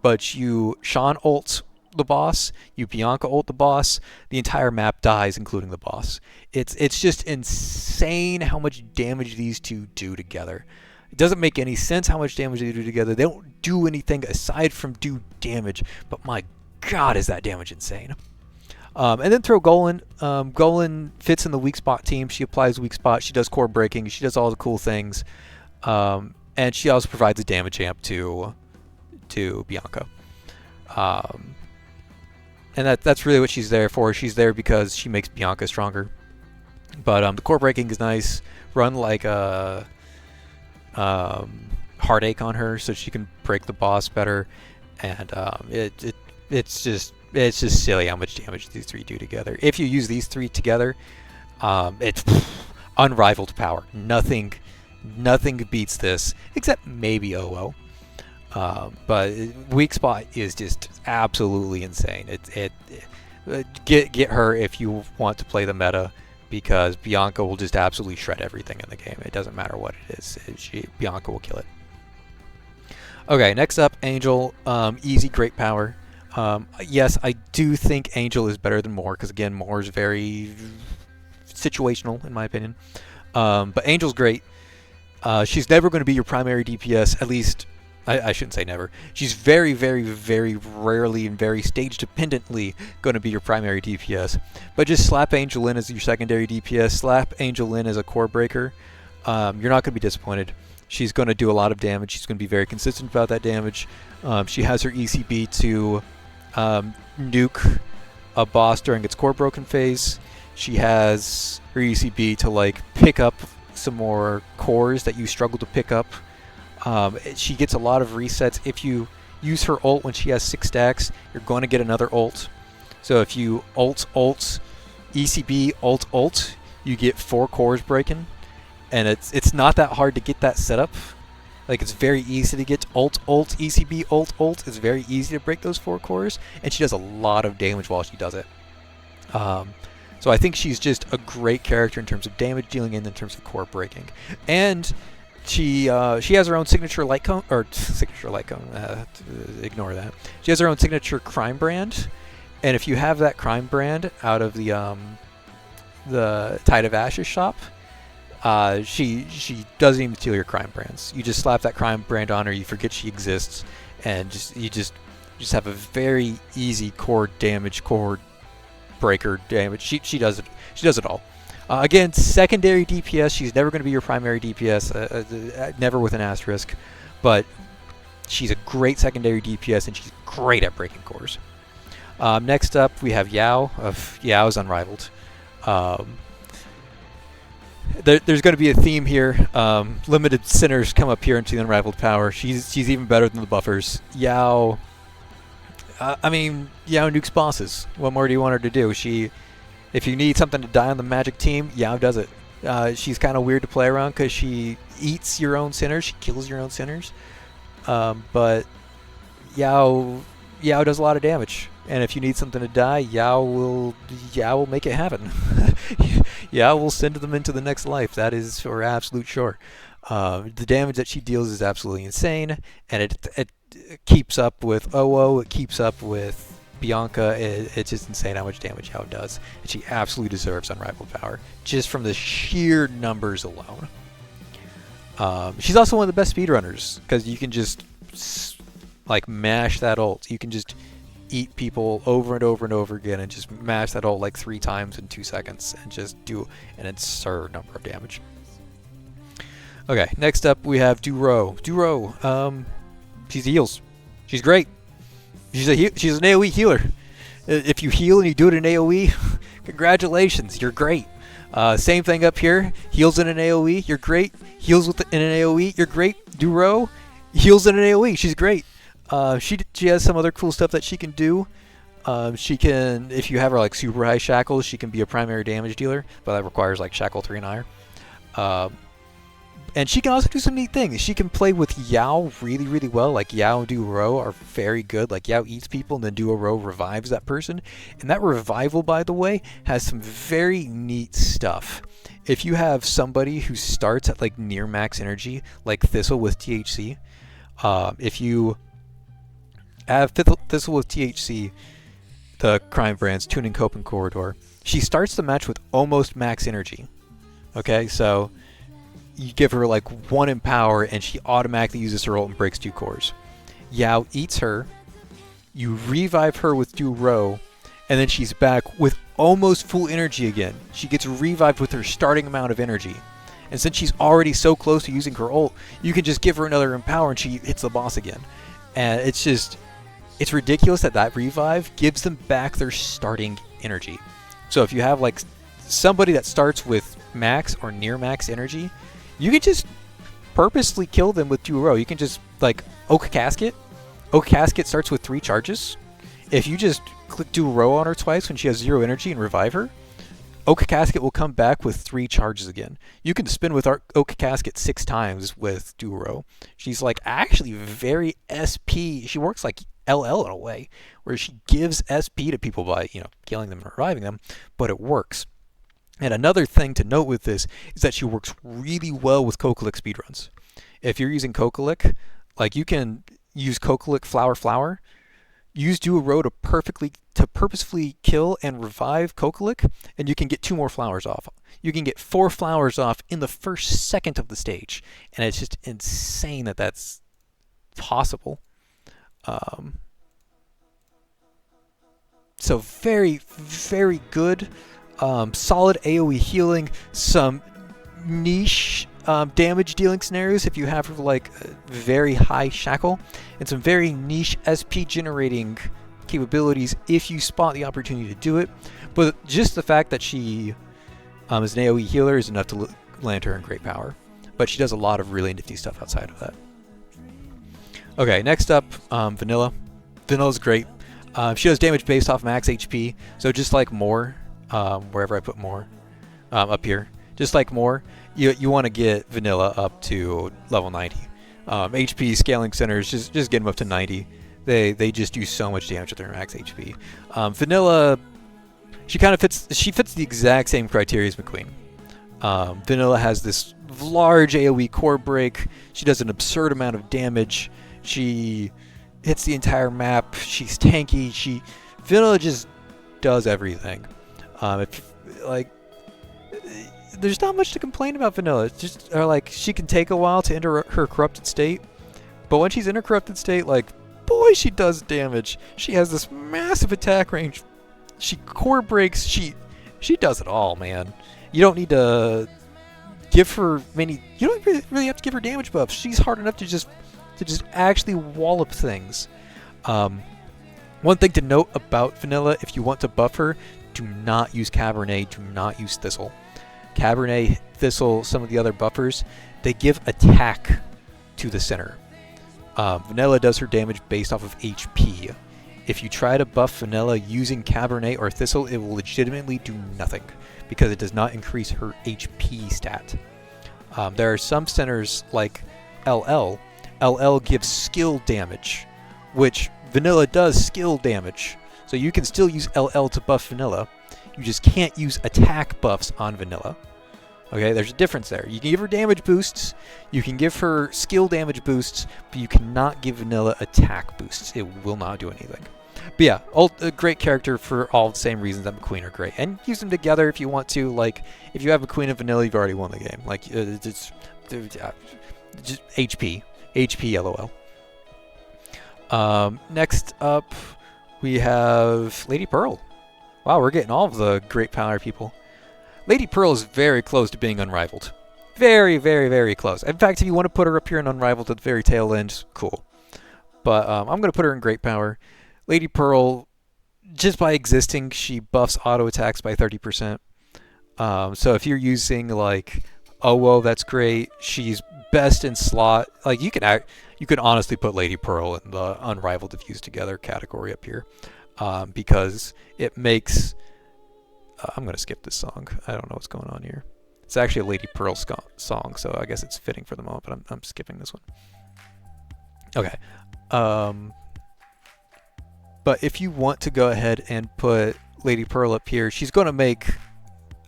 But Sean ults the boss, you Bianca ult the boss, the entire map dies, including the boss. It's just insane how much damage these two do together. It doesn't make any sense how much damage they do together. They don't do anything aside from do damage, but my god, is that damage insane. And then throw Golan. Golan fits in the weak spot team. She applies weak spot. She does core breaking. She does all the cool things. And she also provides a damage amp to Bianca. And that's really what she's there for. She's there because she makes Bianca stronger. But the core breaking is nice. Run like a heartache on her so she can break the boss better, and it's just silly how much damage these three do together. If you use these three together, it's unrivaled power. Nothing beats this except maybe OO. But weak spot is just absolutely insane. Get her if you want to play the meta, because Bianca will just absolutely shred everything in the game. It doesn't matter what it is. Bianca will kill it. Okay, next up, Angel. Easy, great power. Yes, I do think Angel is better than Moore, because again, Moore is very situational, in my opinion. But Angel's great. She's never going to be your primary DPS, at least... I shouldn't say never. She's very, very, very rarely and very stage-dependently going to be your primary DPS. But just slap Angel in as your secondary DPS, slap Angel in as a core breaker. You're not going to be disappointed. She's going to do a lot of damage. She's going to be very consistent about that damage. She has her ECB to nuke a boss during its core broken phase. She has her ECB to like pick up some more cores that you struggle to pick up. She gets a lot of resets. If you use her ult when she has 6 stacks, you're going to get another ult. So if you ult, ECB, ult, you get 4 cores breaking. And it's not that hard to get that set up. Like, it's very easy to get ult, ECB, ult. It's very easy to break those 4 cores. And she does a lot of damage while she does it. So I think she's just a great character in terms of damage dealing and in terms of core breaking. And... She has her own signature light cone, ignore that. She has her own signature crime brand, and if you have that crime brand out of the Tide of Ashes shop, she doesn't even steal your crime brands. You just slap that crime brand on her, you forget she exists, and you just have a very easy core damage, core breaker damage. She does it. She does it all. Again, secondary DPS. She's never going to be your primary DPS. Never with an asterisk, but she's a great secondary DPS, and she's great at breaking cores. Next up, we have Yao. Yao is unrivaled. There's going to be a theme here. Limited sinners come up here into the unrivaled power. She's even better than the buffers. Yao. Yao nukes bosses. What more do you want her to do? If you need something to die on the magic team, Yao does it. She's kind of weird to play around because she eats your own sinners. She kills your own sinners. But Yao does a lot of damage. And if you need something to die, Yao will make it happen. Yao will send them into the next life. That is for absolute sure. The damage that she deals is absolutely insane, and it keeps up with OO. It keeps up with Bianca. It's just insane how much damage Yao does, and she absolutely deserves unrivaled power just from the sheer numbers alone. She's also one of the best speedrunners because you can just like mash that ult. You can just eat people over and over and over again and just mash that ult like 3 times in 2 seconds and just do an absurd number of damage. Okay, next up we have Duro. Duro, she's heals. She's great. She's an AoE healer. If you heal and you do it in AoE, congratulations, you're great. Same thing up here. Heals in an AoE, you're great. Heals in an AoE, you're great. Duro heals in an AoE, she's great. She has some other cool stuff that she can do. She can, if you have her like super high shackles, she can be a primary damage dealer, but that requires like shackle 3 and higher. And she can also do some neat things. She can play with Yao really, really well. Like Yao and Duo are very good. Like Yao eats people and then Duo revives that person. And that revival, by the way, has some very neat stuff. If you have somebody who starts at like near max energy, like Thistle with THC, if you have Thistle with THC, the crime brands, Tuning, Cope, and Corridor, she starts the match with almost max energy. Okay, so you give her like 1 in power and she automatically uses her ult and breaks 2 cores. Yao eats her, you revive her with Duo, and then she's back with almost full energy again. She gets revived with her starting amount of energy. And since she's already so close to using her ult, you can just give her another in power and she hits the boss again. And it's ridiculous that revive gives them back their starting energy. So if you have like somebody that starts with max or near max energy, you can just purposely kill them with Duo. You can just like Oak Casket. Oak Casket starts with 3 charges. If you just click Duo on her twice when she has 0 energy and revive her, Oak Casket will come back with 3 charges again. You can spin with Oak Casket 6 times with Duo. She's like actually very SP. She works like LL in a way, where she gives SP to people by, killing them and reviving them, but it works. And another thing to note with this is that she works really well with Kokalik speedruns. If you're using Kokalik, like you can use Kokalik Flower, use Duo to purposefully kill and revive Kokalik, and you can get 2 more flowers off. You can get 4 flowers off in the first second of the stage, and it's just insane that that's possible. So very, very good. Solid AoE healing, some niche damage dealing scenarios if you have like very high shackle, and some very niche SP generating capabilities if you spot the opportunity to do it. But just the fact that she is an AoE healer is enough to land her in great power. But she does a lot of really nifty stuff outside of that. Okay, next up, Vanilla. Vanilla's great. She does damage based off max HP, so just like more. Wherever I put more, up here, just like more, you want to get Vanilla up to level 90. HP scaling centers, just get them up to 90. They just do so much damage with their max HP. Vanilla, she fits the exact same criteria as McQueen. Vanilla has this large AoE core break. She does an absurd amount of damage. She hits the entire map. She's tanky. Vanilla just does everything. There's not much to complain about Vanilla. It's just she can take a while to enter her corrupted state, but when she's in her corrupted state, boy, she does damage. She has this massive attack range. she core breaks. She does it all, man. You don't need to give her many. You don't really have to give her damage buffs. She's hard enough to just actually wallop things. One thing to note about Vanilla, if you want to buff her, do not use Cabernet, do not use Thistle. Cabernet, Thistle, some of the other buffers, they give attack to the center. Vanilla does her damage based off of HP. If you try to buff Vanilla using Cabernet or Thistle, it will legitimately do nothing because it does not increase her HP stat. There are some centers like LL. LL gives skill damage, which Vanilla does skill damage. So you can still use LL to buff Vanilla. You just can't use attack buffs on Vanilla. Okay, there's a difference there. You can give her damage boosts, you can give her skill damage boosts, but you cannot give Vanilla attack boosts. It will not do anything. But yeah, a great character for all the same reasons that McQueen are great. And use them together if you want to. Like, if you have McQueen and Vanilla, you've already won the game. Like, just HP. HP, LOL. Next up, we have Lady Pearl. Wow, we're getting all of the great power people. Lady Pearl is very close to being unrivaled. Very, very, very close. In fact, if you want to put her up here in unrivaled at the very tail end, cool. But I'm going to put her in great power. Lady Pearl, just by existing, she buffs auto attacks by 30%. So if you're using like Owo, that's great. She's best in slot. Like you can honestly put Lady Pearl in the unrivaled if used together category up here, because it makes. I'm gonna skip this song. I don't know what's going on here. It's actually a Lady Pearl song, so I guess it's fitting for the moment. But I'm skipping this one. Okay. But if you want to go ahead and put Lady Pearl up here, she's going to make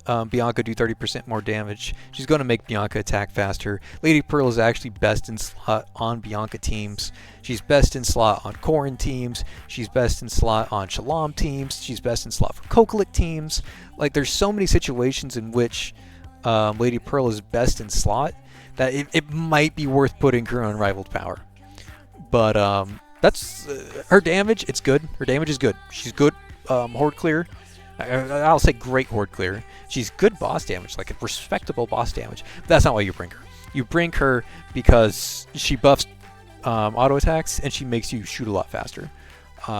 Bianca do 30% more damage. She's going to make Bianca attack faster. Lady Pearl is actually best in slot on Bianca teams. She's best in slot on Corrin teams. She's best in slot on Shalom teams. She's best in slot for Kokolik teams. Like, there's so many situations in which Lady Pearl is best in slot that it might be worth putting her on Unrivaled Power. But that's her damage. It's good. Her damage is good. She's good horde clear. I'll say great horde clear. She's good boss damage, like a respectable boss damage. But that's not why you bring her. You bring her because she buffs auto attacks and she makes you shoot a lot faster.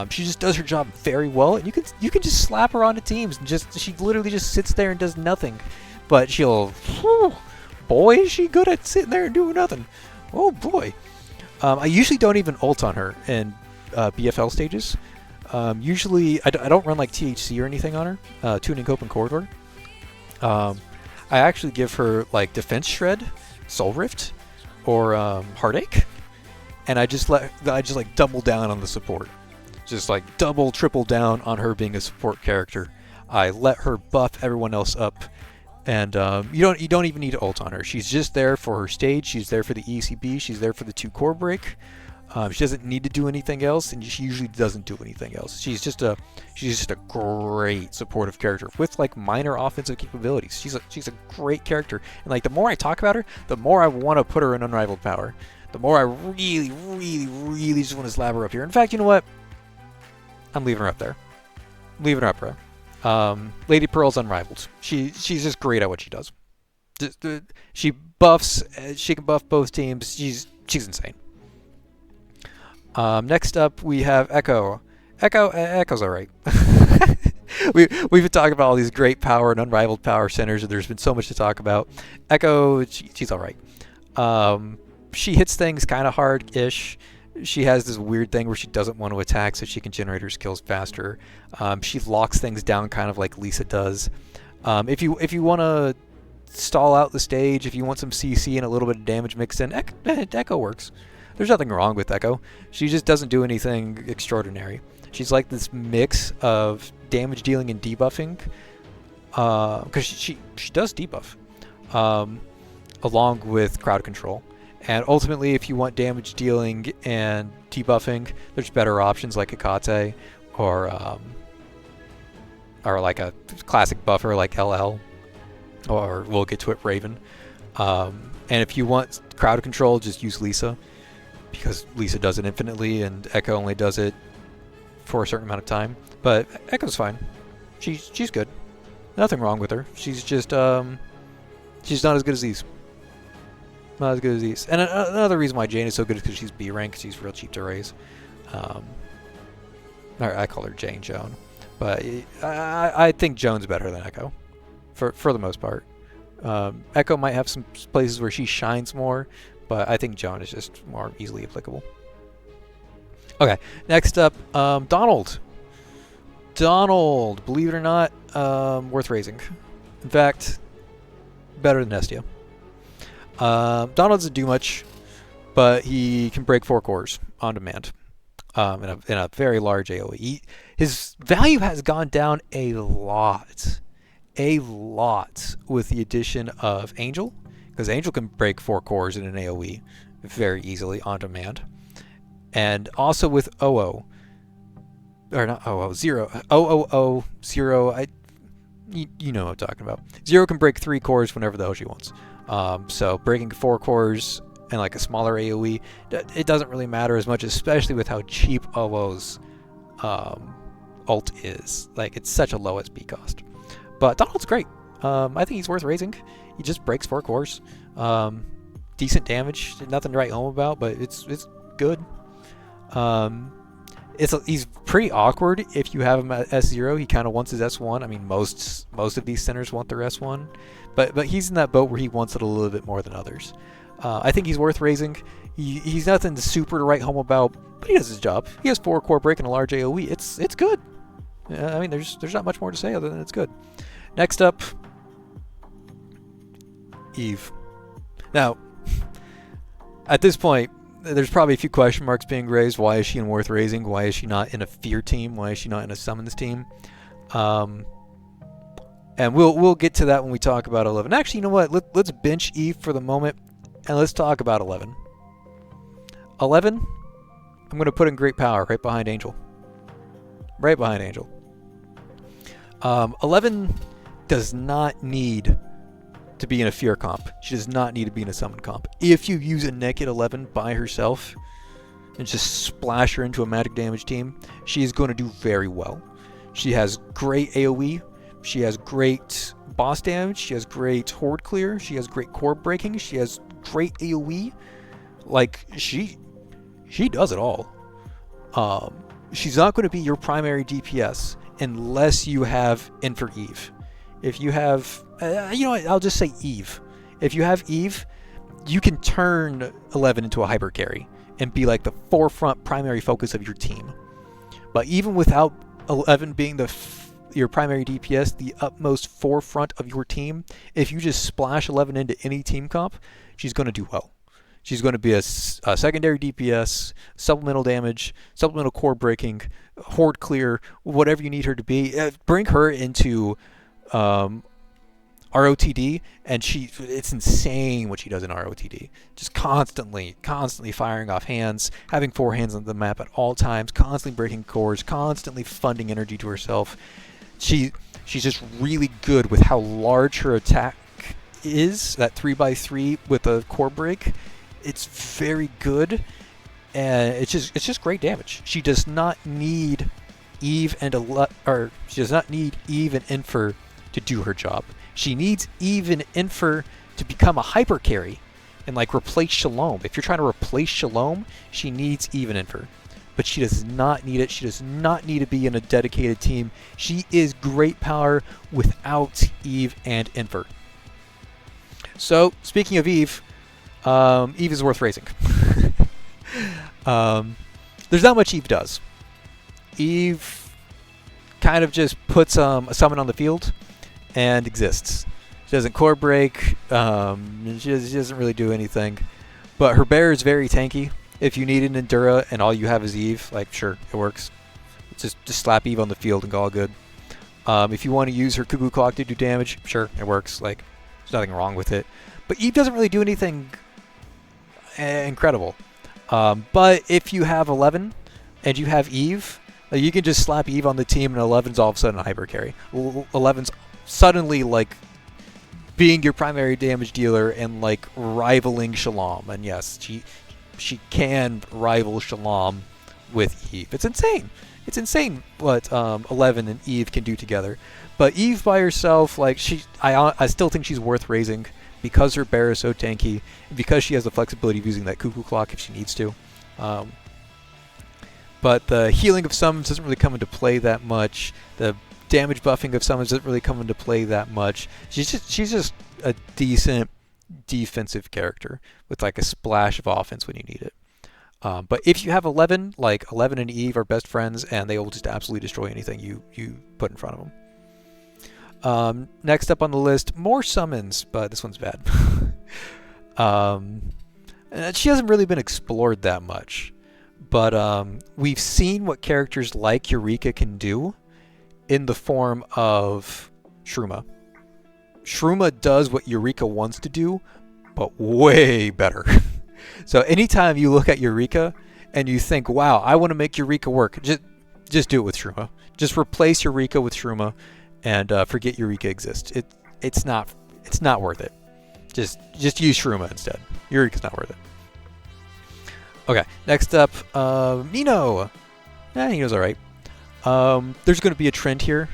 She just does her job very well, and you can just slap her onto teams and she literally just sits there and does nothing. But she'll, boy, is she good at sitting there and doing nothing. Oh boy. I usually don't even ult on her in BFL stages. Usually, I don't run like THC or anything on her, Tuning Open Corridor. I actually give her like Defense Shred, Soul Rift, or Heartache, and I just like double down on the support. Just like double, triple down on her being a support character. I let her buff everyone else up. And you don't even need to ult on her. She's just there for her stage. She's there for the ECB. She's there for the 2 core break. She doesn't need to do anything else, and she usually doesn't do anything else. She's just a great supportive character with like minor offensive capabilities. She's a great character, and like the more I talk about her, the more I want to put her in Unrivaled Power. The more I really, really, really just want to slap her up here. In fact, you know what? I'm leaving her up there. Leaving her up there. Lady Pearl's unrivaled. She's just great at what she does. She buffs. She can buff both teams. She's insane. Next up, we have Echo. Echo's alright. We've been talking about all these great power and unrivaled power centers, and there's been so much to talk about. Echo, she's alright. She hits things kind of hard-ish. She has this weird thing where she doesn't want to attack so she can generate her skills faster. She locks things down kind of like Lisa does. If you want to stall out the stage, if you want some CC and a little bit of damage mixed in, Echo works. There's nothing wrong with Echo. She just doesn't do anything extraordinary. She's like this mix of damage dealing and debuffing, because she does debuff, along with crowd control. And ultimately, if you want damage dealing and debuffing, there's better options like Akate or like a classic buffer like LL, or we'll get to it, Raven. And if you want crowd control, just use Lisa, because Lisa does it infinitely and Echo only does it for a certain amount of time. But Echo's fine. She's good. Nothing wrong with her. She's just she's not as good as these. Not as good as these. And another reason why Jane is so good is because she's B rank. She's real cheap to raise. I call her Jane Joan, but I think Joan's better than Echo, for the most part. Echo might have some places where she shines more, but I think Joan is just more easily applicable. Okay, next up, Donald. Donald, believe it or not, worth raising. In fact, better than Estia. Donald doesn't do much, but he can break 4 cores on demand in a very large AoE. His value has gone down a lot with the addition of Angel, because Angel can break 4 cores in an AoE very easily on demand. And also with OO, or not OO, Zero, OOO, Zero, you know what I'm talking about. Zero can break 3 cores whenever the hell she wants. So breaking 4 cores and like a smaller AoE, it doesn't really matter as much, especially with how cheap OO's ult is. Like, it's such a low SP cost. But Donald's great. I think he's worth raising. He just breaks 4 cores. Decent damage, nothing to write home about, but it's good. He's pretty awkward if you have him at S0. He kind of wants his S1. I mean, most of these centers want their S1, but he's in that boat where he wants it a little bit more than others. I think he's worth raising. He's nothing super to write home about, but he does his job. He has 4 core break and a large AoE. It's good. I mean, there's not much more to say other than it's good. Next up, Eve. Now, at this point, there's probably a few question marks being raised. Why is she in worth raising? Why is she not in a fear team? Why is she not in a summons team? And we'll get to that when we talk about 11. Actually, you know what? Let's bench Eve for the moment, and let's talk about 11. 11, I'm going to put in great power right behind Angel. Right behind Angel. 11 does not need to be in a fear comp. She does not need to be in a summon comp. If you use a naked 11 by herself and just splash her into a magic damage team, she is going to do very well. She has great AoE. She has great boss damage. She has great horde clear. She has great core breaking. She has great AoE. Like, she does it all. She's not going to be your primary DPS unless you have Infer Eve. If you have, you know what, I'll just say Eve. If you have Eve, you can turn 11 into a hyper carry and be like the forefront primary focus of your team. But even without 11 being your primary DPS, the utmost forefront of your team, if you just splash 11 into any team comp, she's going to do well. She's going to be a secondary DPS, supplemental damage, supplemental core breaking, horde clear, whatever you need her to be. Bring her into ROTD, and it's insane what she does in ROTD. Just constantly firing off hands, having 4 hands on the map at all times, constantly breaking cores, constantly funding energy to herself. She's just really good with how large her attack is, that 3x3 with a core break. It's very good, and it's just great damage. She does not need Eve and she does not need Eve and Infer to do her job. She needs Eve and Infer to become a hyper carry and like replace Shalom. If you're trying to replace Shalom, she needs Eve and Infer. But she does not need it. She does not need to be in a dedicated team. She is great power without Eve and Infer. So, speaking of Eve, Eve is worth raising. There's not much Eve does. Eve kind of just puts a summon on the field and exists. She doesn't core break. She doesn't really do anything. But her bear is very tanky. If you need an Endura and all you have is Eve, like, sure, it works. Just slap Eve on the field and go all good. If you want to use her Cuckoo Clock to do damage, sure, it works. Like, there's nothing wrong with it. But Eve doesn't really do anything incredible. But if you have 11 and you have Eve, you can just slap Eve on the team and 11's all of a sudden a hyper carry. 11's suddenly like being your primary damage dealer and like rivaling Shalom. And yes, she can rival Shalom with Eve. It's insane. it's insane what 11 and Eve can do together. But Eve by herself, like I still think she's worth raising because her bear is so tanky, and because she has the flexibility of using that cuckoo clock if she needs to. But the healing of summons doesn't really come into play that much. The damage buffing of summons doesn't really come into play that much. She's just a decent defensive character with like a splash of offense when you need it. But if you have 11, like 11 and Eve are best friends, and they will just absolutely destroy anything you put in front of them. Next up on the list, more summons, but this one's bad. She hasn't really been explored that much, but we've seen what characters like Eureka can do in the form of Shruma. Shruma does what Eureka wants to do, but way better. So anytime you look at Eureka and you think, wow, I want to make Eureka work, just do it with Shruma. Just replace Eureka with Shruma and forget Eureka exists. It's not worth it. Just use Shruma instead. Eureka's not worth it. Okay, next up, Nino. Nino's alright. There's going to be a trend here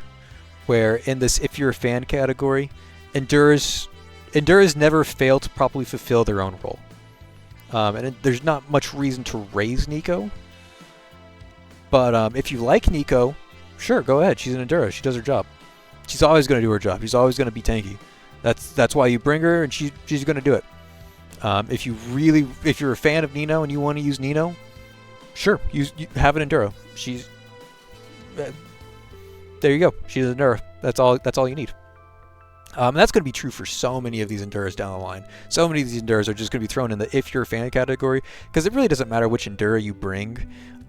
where in this if you're a fan category, Enduras never fail to properly fulfill their own role. There's not much reason to raise Nico. But if you like Nico, sure, go ahead. She's an Endura. She does her job. She's always going to do her job. She's always going to be tanky. That's why you bring her, and she's going to do it. If you're a fan of Nino and you want to use Nino, sure, you have an Endura. There you go. She's an Endura. That's all you need. That's going to be true for so many of these Enduras down the line. So many of these Enduras are just going to be thrown in the if you're a fan category, because it really doesn't matter which Endura you bring.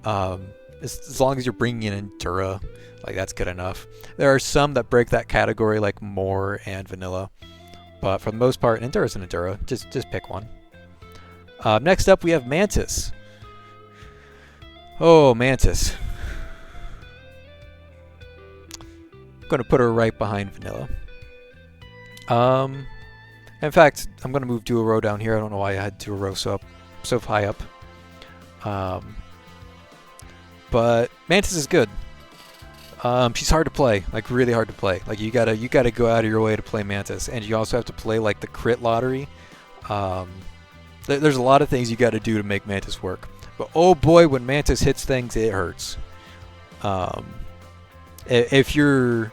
As long as you're bringing an Endura, like that's good enough. There are some that break that category, like Moore and Vanilla. But for the most part, Endura's an Endura. Just pick one. Next up, we have Mantis. Oh, Mantis. I'm going to put her right behind Vanilla. In fact, I'm going to move Duo down here. I don't know why I had Duo so high up. But Mantis is good. She's hard to play, like really hard to play. Like you gotta go out of your way to play Mantis, and you also have to play like the crit lottery. There's a lot of things you got to do to make Mantis work. But oh boy, when Mantis hits things, it hurts. If you're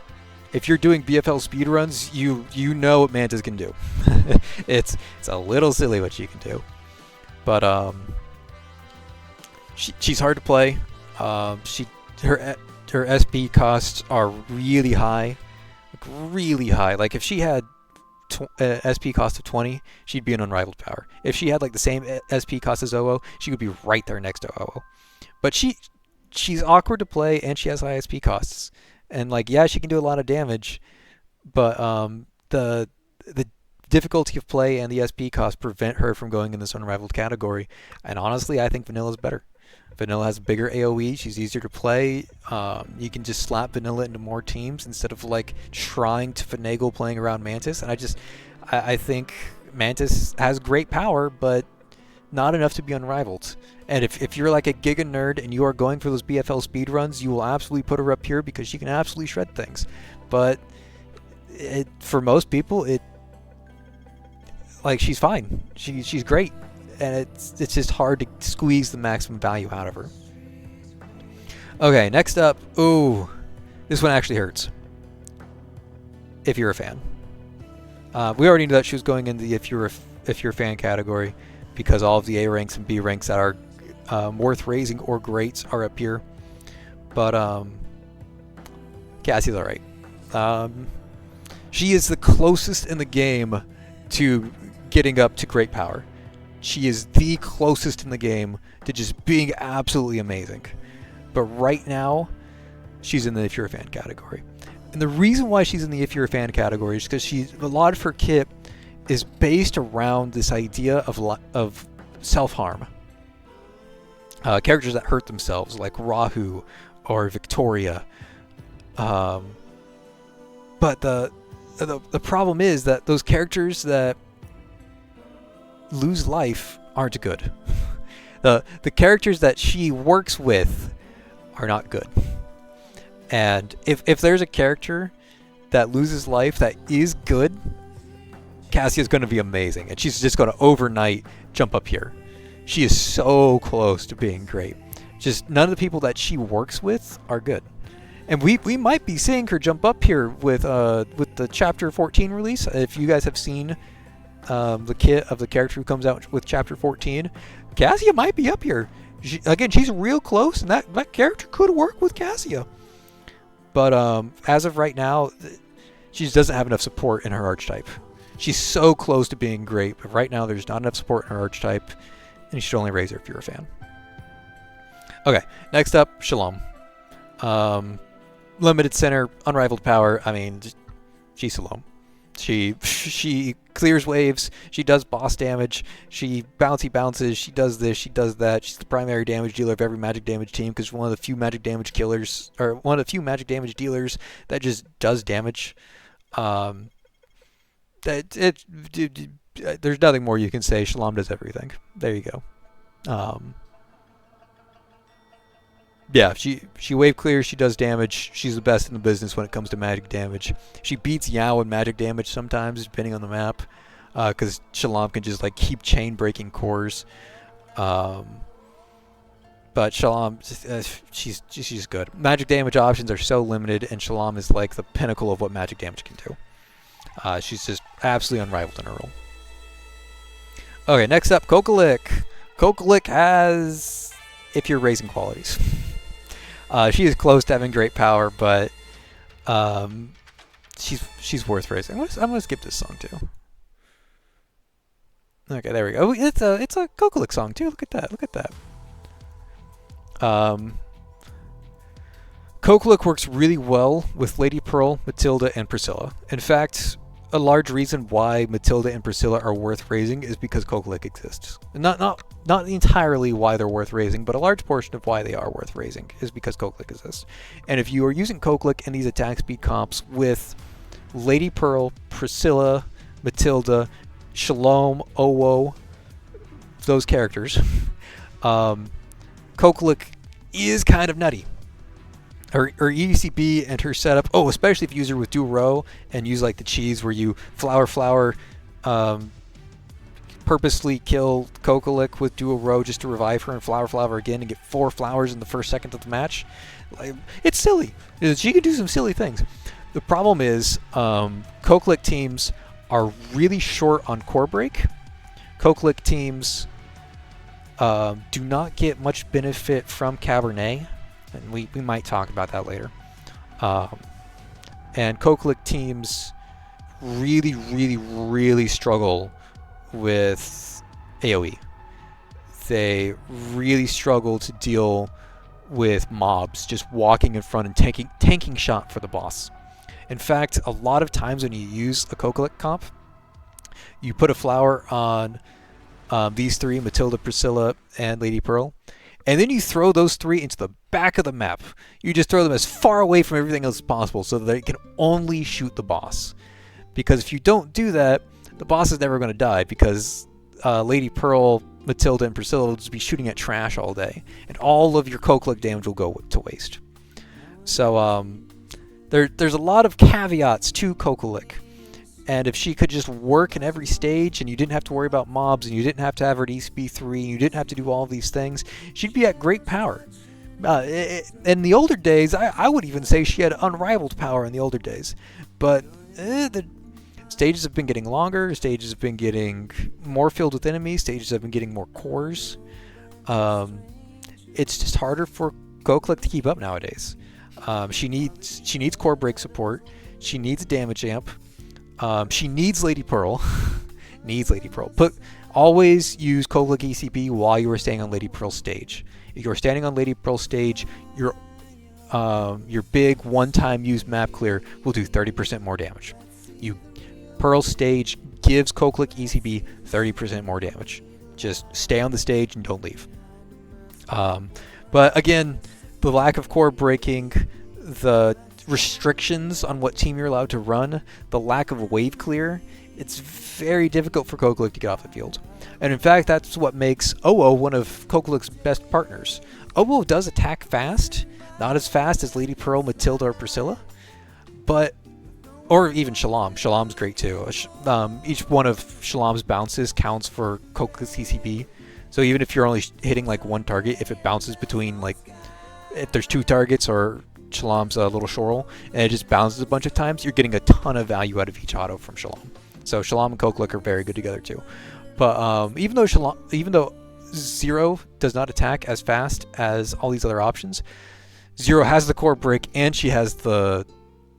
doing BFL speedruns, you know what Mantis can do. It's a little silly what she can do, but she's hard to play. Her SP costs are really high, like really high. Like if she had SP cost of 20, she'd be an unrivaled power. If she had like the same SP cost as OO, she would be right there next to OO. But she's awkward to play, and she has high SP costs. And like, yeah, she can do a lot of damage, but the difficulty of play and the SP cost prevent her from going in this unrivaled category. And honestly, I think Vanilla's better. Vanilla has a bigger AoE. She's easier to play. You can just slap Vanilla into more teams instead of like trying to finagle playing around Mantis. And I think Mantis has great power, but not enough to be unrivaled. And if you're like a Giga nerd and you are going for those BFL speedruns, you will absolutely put her up here because she can absolutely shred things. But for most people, she's fine. She's great. And it's just hard to squeeze the maximum value out of her. Okay, next up. Ooh, this one actually hurts. If you're a fan. We already knew that she was going into the if you're a fan category because all of the A ranks and B ranks that are worth raising or greats are up here. But Cassie's alright. She is the closest in the game to getting up to great power. She is the closest in the game to just being absolutely amazing. But right now, she's in the if you're a fan category. And the reason why she's in the if you're a fan category is because a lot of her kit is based around this idea of self-harm. Characters that hurt themselves, like Rahu or Victoria. But the problem is that those characters that lose life aren't good. The characters that she works with are not good. And if there's a character that loses life that is good, Cassia's going to be amazing. And she's just going to overnight jump up here. She is so close to being great. Just none of the people that she works with are good. And we might be seeing her jump up here with the Chapter 14 release. If you guys have seen the kit of the character who comes out with Chapter 14, Cassia might be up here. Again, she's real close, and that character could work with Cassia. But as of right now, she just doesn't have enough support in her archetype. She's so close to being great, but right now there's not enough support in her archetype, and you should only raise her if you're a fan. Okay, next up, Shalom. Limited center, unrivaled power. I mean, she's Shalom. She clears waves. She does boss damage. She bounces. She does this. She does that. She's the primary damage dealer of every magic damage team because one of the few magic damage killers, or one of the few magic damage dealers that just does damage. There's nothing more you can say. Shalom does everything. There you go. Yeah, she wave clears, she does damage. She's the best in the business when it comes to magic damage. She beats Yao in magic damage sometimes, depending on the map, because Shalom can just like keep chain breaking cores. But Shalom, she's good. Magic damage options are so limited, and Shalom is like the pinnacle of what magic damage can do. She's just absolutely unrivaled in her role. Okay, next up, Kokalik. Kokalik has, if you're raising qualities. She is close to having great power, but she's worth raising. I'm gonna skip this song too. Okay, there we go. It's a Kokalik song too. Look at that. Look at that. Kokalik works really well with Lady Pearl, Matilda, and Priscilla. In fact, a large reason why Matilda and Priscilla are worth raising is because Kokalik exists. Not entirely why they're worth raising, but a large portion of why they are worth raising is because Kokalik exists. And if you are using Kokalik in these attack speed comps with Lady Pearl, Priscilla, Matilda, Shalom, Owo, those characters, Kokalik is kind of nutty. Her ECB and her setup, especially if you use her with dual row and use like the cheese where you flower, purposely kill Kokalik with dual row just to revive her and flower again and get 4 flowers in the first second of the match. Like, it's silly. She can do some silly things. The problem is Kokalik teams are really short on core break. Kokalik teams do not get much benefit from Cabernet. And we might talk about that later. And Kokalik teams really struggle with AoE. They really struggle to deal with mobs just walking in front and tanking shot for the boss. In fact, a lot of times when you use a Kokalik comp, you put a flower on these 3, Matilda, Priscilla, and Lady Pearl, and then you throw those 3 into the back of the map. You just throw them as far away from everything else as possible so that they can only shoot the boss. Because if you don't do that, the boss is never going to die because Lady Pearl, Matilda, and Priscilla will just be shooting at trash all day. And all of your Kokalik damage will go to waste. So there's a lot of caveats to Kokalik. And if she could just work in every stage and you didn't have to worry about mobs and you didn't have to have her at ECB3 and you didn't have to do all of these things, she'd be at great power. In the older days, I would even say she had unrivaled power in the older days. But the stages have been getting longer, stages have been getting more filled with enemies, stages have been getting more cores. It's just harder for Kokalik to keep up nowadays. She needs core break support. She needs a damage amp. She needs Lady Pearl. Always use Kokalik ECB while you are staying on Lady Pearl's stage. If you're standing on Lady Pearl's stage, your big one-time use map clear will do 30% more damage. Pearl's stage gives Kokalik ECB 30% more damage. Just stay on the stage and don't leave. But again, the lack of core breaking, the restrictions on what team you're allowed to run, the lack of wave clear, it's very difficult for Kokalik to get off the field. And in fact, that's what makes Owo one of Kokalik's best partners. Owo does attack fast, not as fast as Lady Pearl, Matilda, or Priscilla, but or even Shalom. Shalom's great too. Each one of Shalom's bounces counts for Coke's CCB. So even if you're only hitting like one target, if it bounces between like if there's 2 targets or Shalom's little Shorel and it just bounces a bunch of times, you're getting a ton of value out of each auto from Shalom. So Shalom and Coke are very good together too. But even though Zero does not attack as fast as all these other options, Zero has the core break and she has the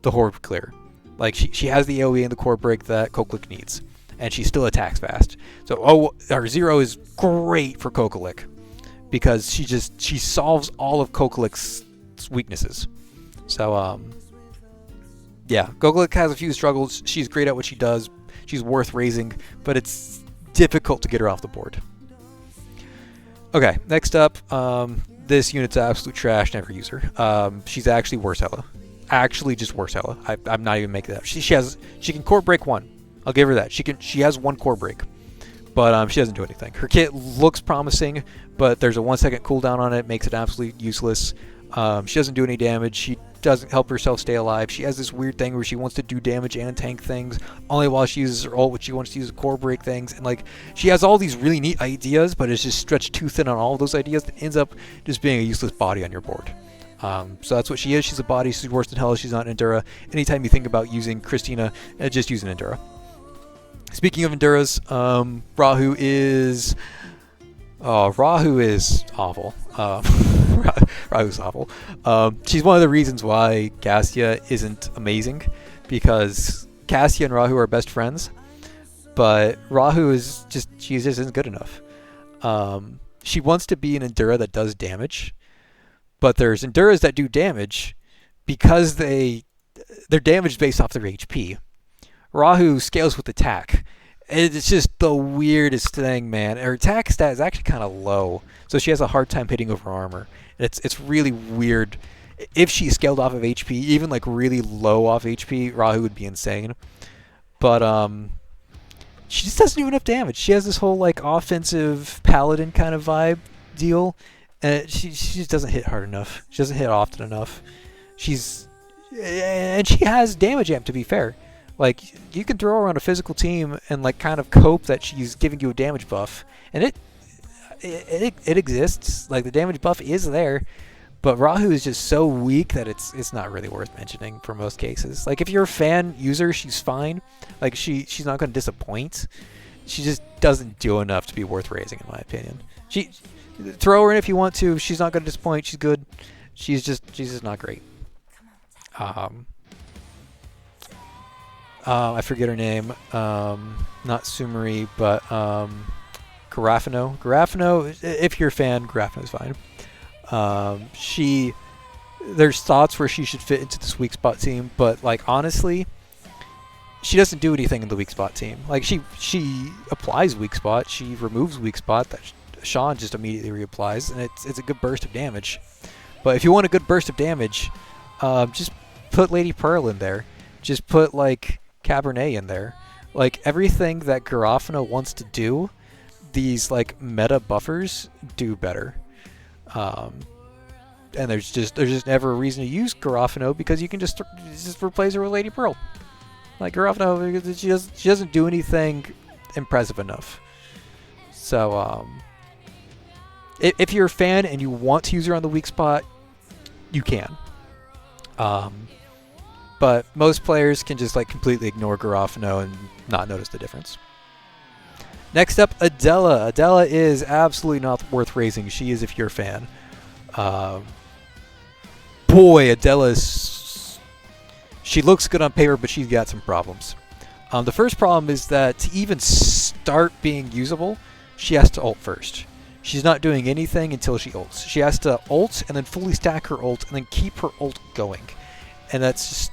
Horde Clear. Like she has the AoE and the core break that Kokalik needs, and she still attacks fast. So our Zero is great for Kokalik because she solves all of Kokalik's weaknesses. So yeah, Kokalik has a few struggles. She's great at what she does. She's worth raising, but it's difficult to get her off the board. Okay, next up, this unit's absolute trash. Never use her. She's actually worse Hella. Actually just worse Hella. I'm not even making that up. She can core break 1. I'll give her that. She has 1 core break, but she doesn't do anything. Her kit looks promising, but there's a 1-second cooldown on it, makes it absolutely useless. She doesn't do any damage. She doesn't help herself stay alive. She has this weird thing where she wants to do damage and tank things only while she uses her ult, which she wants to use core break things, and like she has all these really neat ideas, but it's just stretched too thin on all of those ideas that ends up just being a useless body on your board. So that's what she is. She's a body. She's worse than hell. She's not an Endura. Anytime you think about using Christina, just use an Endura. Speaking of Enduras, Rahu is awful. Rahu's awful. She's one of the reasons why Cassia isn't amazing, because Cassia and Rahu are best friends, but Rahu she just isn't good enough. She wants to be an Endura that does damage, but there's Enduras that do damage because they're damaged based off their HP. Rahu scales with attack. It's just the weirdest thing, man. Her attack stat is actually kind of low, so she has a hard time hitting over armor. It's really weird. If she scaled off of HP, even like really low off HP, Rahu would be insane. But she just doesn't do enough damage. She has this whole like offensive paladin kind of vibe deal, and she just doesn't hit hard enough. She doesn't hit often enough. And she has damage amp, to be fair. Like, you can throw her on a physical team and like kind of cope that she's giving you a damage buff, and it exists. Like, the damage buff is there, but Rahu is just so weak that it's not really worth mentioning for most cases. Like, if you're a fan user, she's fine. Like, she's not going to disappoint. She just doesn't do enough to be worth raising, in my opinion. Throw her in if you want to. She's not going to disappoint. She's good. She's just not great. I forget her name. Not Sumeri, but Garafano. Garafano, if you're a fan, Garafano's fine. There's thoughts where she should fit into this weak spot team, but like honestly, she doesn't do anything in the weak spot team. Like she applies weak spot, she removes weak spot that Sean just immediately reapplies, and it's a good burst of damage. But if you want a good burst of damage, just put Lady Pearl in there. Just put like Cabernet in there. Like everything that Garofano wants to do, these like meta buffers do better. And there's just never a reason to use Garofano because you can just replace her with Lady Pearl. Like Garofano, she doesn't do anything impressive enough. So if you're a fan and you want to use her on the weak spot, you can. But most players can just like completely ignore Garofano and not notice the difference. Next up, Adela. Adela is absolutely not worth raising. She is if you're a fan. Boy, Adela she looks good on paper, but she's got some problems. The first problem is that to even start being usable, she has to ult first. She's not doing anything until she ults. She has to ult and then fully stack her ult and then keep her ult going. And there's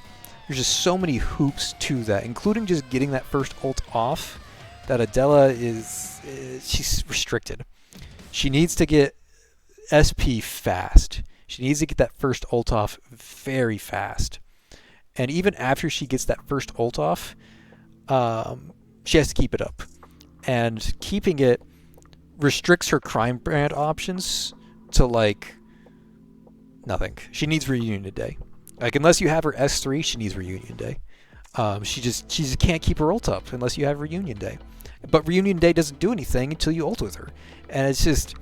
just so many hoops to that, including just getting that first ult off, that Adela she's restricted. She needs to get SP fast. She needs to get that first ult off very fast. And even after she gets that first ult off, she has to keep it up. And keeping it restricts her crime brand options to like Nothing. She needs Reunion Day. Like, unless you have her S3, she needs Reunion Day. She just can't keep her ult up unless you have Reunion Day. But Reunion Day doesn't do anything until you ult with her. And it's just...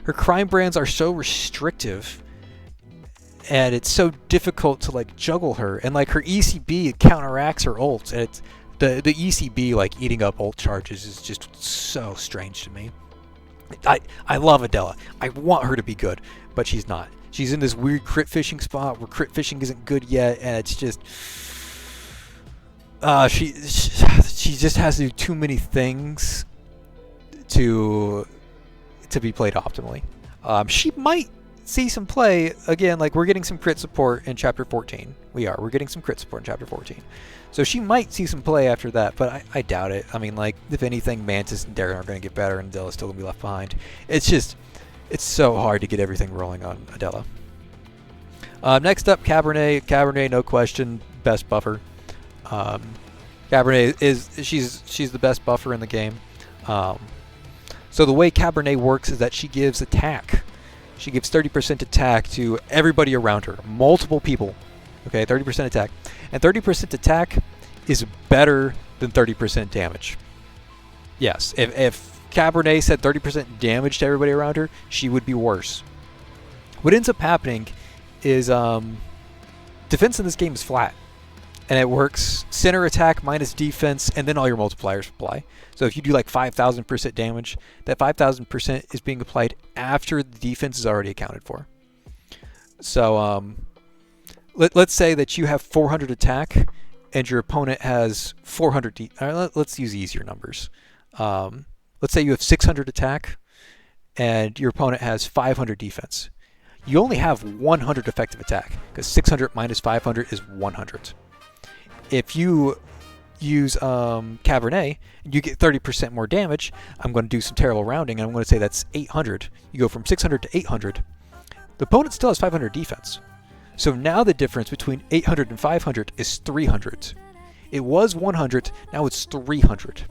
her crime brands are so restrictive, and it's so difficult to like juggle her. And like her ECB counteracts her ult, and it's the ECB like eating up ult charges is just so strange to me. I love Adela. I want her to be good, but she's not. She's in this weird crit fishing spot where crit fishing isn't good yet, and it's just she just has to do too many things to be played optimally. She might see some play again. Like, we're getting some crit support in chapter 14. We're getting some crit support in chapter 14. So she might see some play after that, but I doubt it. I mean, like, if anything, Mantis and Darren are going to get better, and Adela's still going to be left behind. It's so hard to get everything rolling on Adela. Next up, Cabernet. Cabernet, no question, best buffer. Cabernet she's the best buffer in the game. So the way Cabernet works is that she gives attack. She gives 30% attack to everybody around her, multiple people. Okay, 30% attack. And 30% attack is better than 30% damage. Yes, if Cabernet said 30% damage to everybody around her, she would be worse. What ends up happening is defense in this game is flat. And it works center attack minus defense, and then all your multipliers apply. So if you do like 5,000% damage, that 5,000% is being applied after the defense is already accounted for. So let's say that you have 400 attack, and your opponent has 400. Let's use easier numbers. Let's say you have 600 attack, and your opponent has 500 defense. You only have 100 effective attack, because 600 minus 500 is 100. If you use Cabernet, you get 30% more damage. I'm going to do some terrible rounding, and I'm going to say that's 800. You go from 600 to 800. The opponent still has 500 defense. So now the difference between 800 and 500 is 300. It was 100, now it's 300.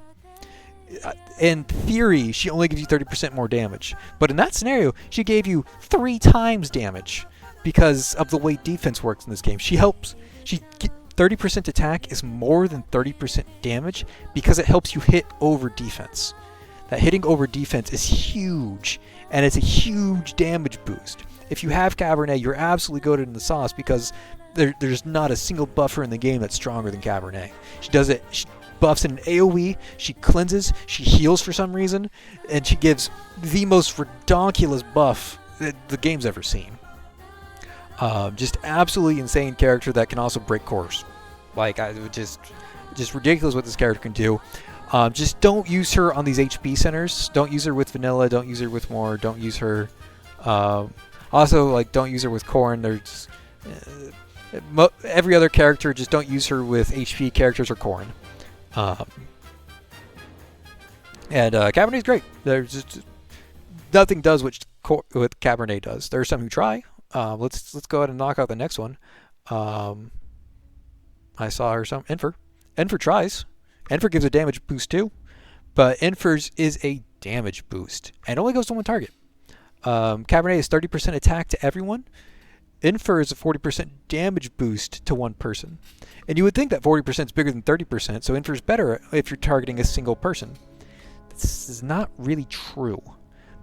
In theory, she only gives you 30% more damage. But in that scenario, she gave you 3 times damage because of the way defense works in this game. 30% attack is more than 30% damage because it helps you hit over defense. That hitting over defense is huge, and it's a huge damage boost. If you have Cabernet, you're absolutely goated in the sauce because there's not a single buffer in the game that's stronger than Cabernet. She does it. She buffs in an AoE, she cleanses, she heals for some reason, and she gives the most redonkulous buff that the game's ever seen. Just absolutely insane character that can also break cores. Like, just ridiculous what this character can do. Just don't use her on these HP centers. Don't use her with Vanilla. Don't use her with Moore. Don't use her. Also, like, don't use her with Corrin. There's every other character. Just don't use her with HP characters or Corrin. And Cabernet's great. There's just nothing does what Cabernet does. There are some who try. Let's go ahead and knock out the next one. I saw her some Enfer. Enfer tries. Enfer gives a damage boost too, but Enfer's is a damage boost and only goes to one target. Cabernet is 30% attack to everyone. Enfer is a 40% damage boost to one person. And you would think that 40% is bigger than 30%, so Enfer is better if you're targeting a single person. This is not really true,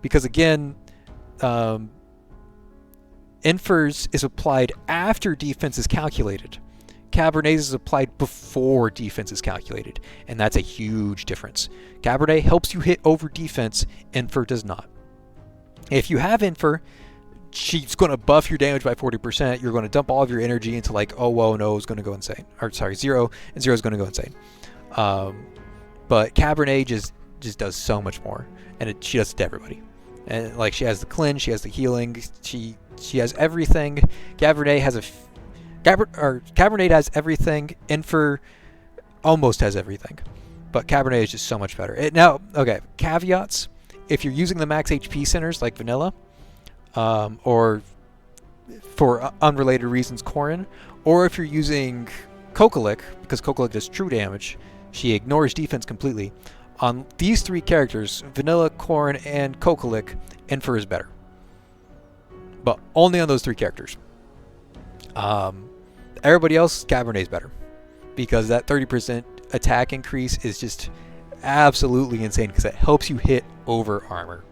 because again, Enfer's is applied after defense is calculated. Cabernet's is applied before defense is calculated, and that's a huge difference. Cabernet helps you hit over defense, Enfer does not. If you have Enfer, she's going to buff your damage by 40%. You're going to dump all of your energy into like, oh, whoa, no, is going to go insane. Or sorry, Zero, and Zero is going to go insane. But Cabernet just does so much more, and she does it to everybody. And like, she has the cleanse, she has the healing, she has everything. Cabernet has everything. Enfer almost has everything, but Cabernet is just so much better. Now, okay, caveats: if you're using the max HP centers like Vanilla, or for unrelated reasons, Corrin, or if you're using Kokalik, because Kokalik does true damage, she ignores defense completely. On these 3 characters, Vanilla, Corrin, and Kokalik, Enfer is better. but only on those 3 characters. Everybody else, Cabernet's better, because that 30% attack increase is just absolutely insane because it helps you hit over armor.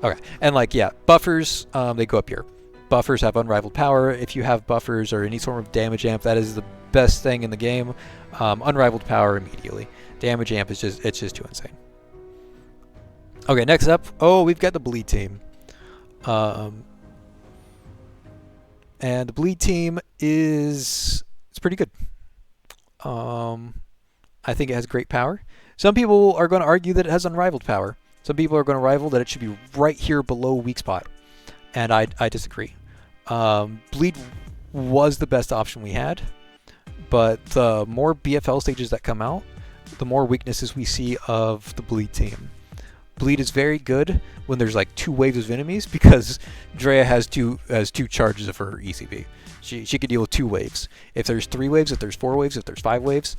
Okay, and like, yeah, buffers, they go up here. Buffers have unrivaled power. If you have buffers or any sort of damage amp, that is the best thing in the game. Unrivaled power immediately. Damage amp is it's just too insane. Okay, next up, we've got the bleed team. And the bleed team it's pretty good. I think it has great power. Some people are going to argue that it has unrivaled power. Some people are going to rival that it should be right here below weak spot. And I disagree. Bleed was the best option we had, but the more BFL stages that come out, the more weaknesses we see of the bleed team. Bleed is very good when there's like 2 waves of enemies, because Drea has two charges of her ECB. She can deal with 2 waves. If there's 3 waves, if there's 4 waves, if there's 5 waves,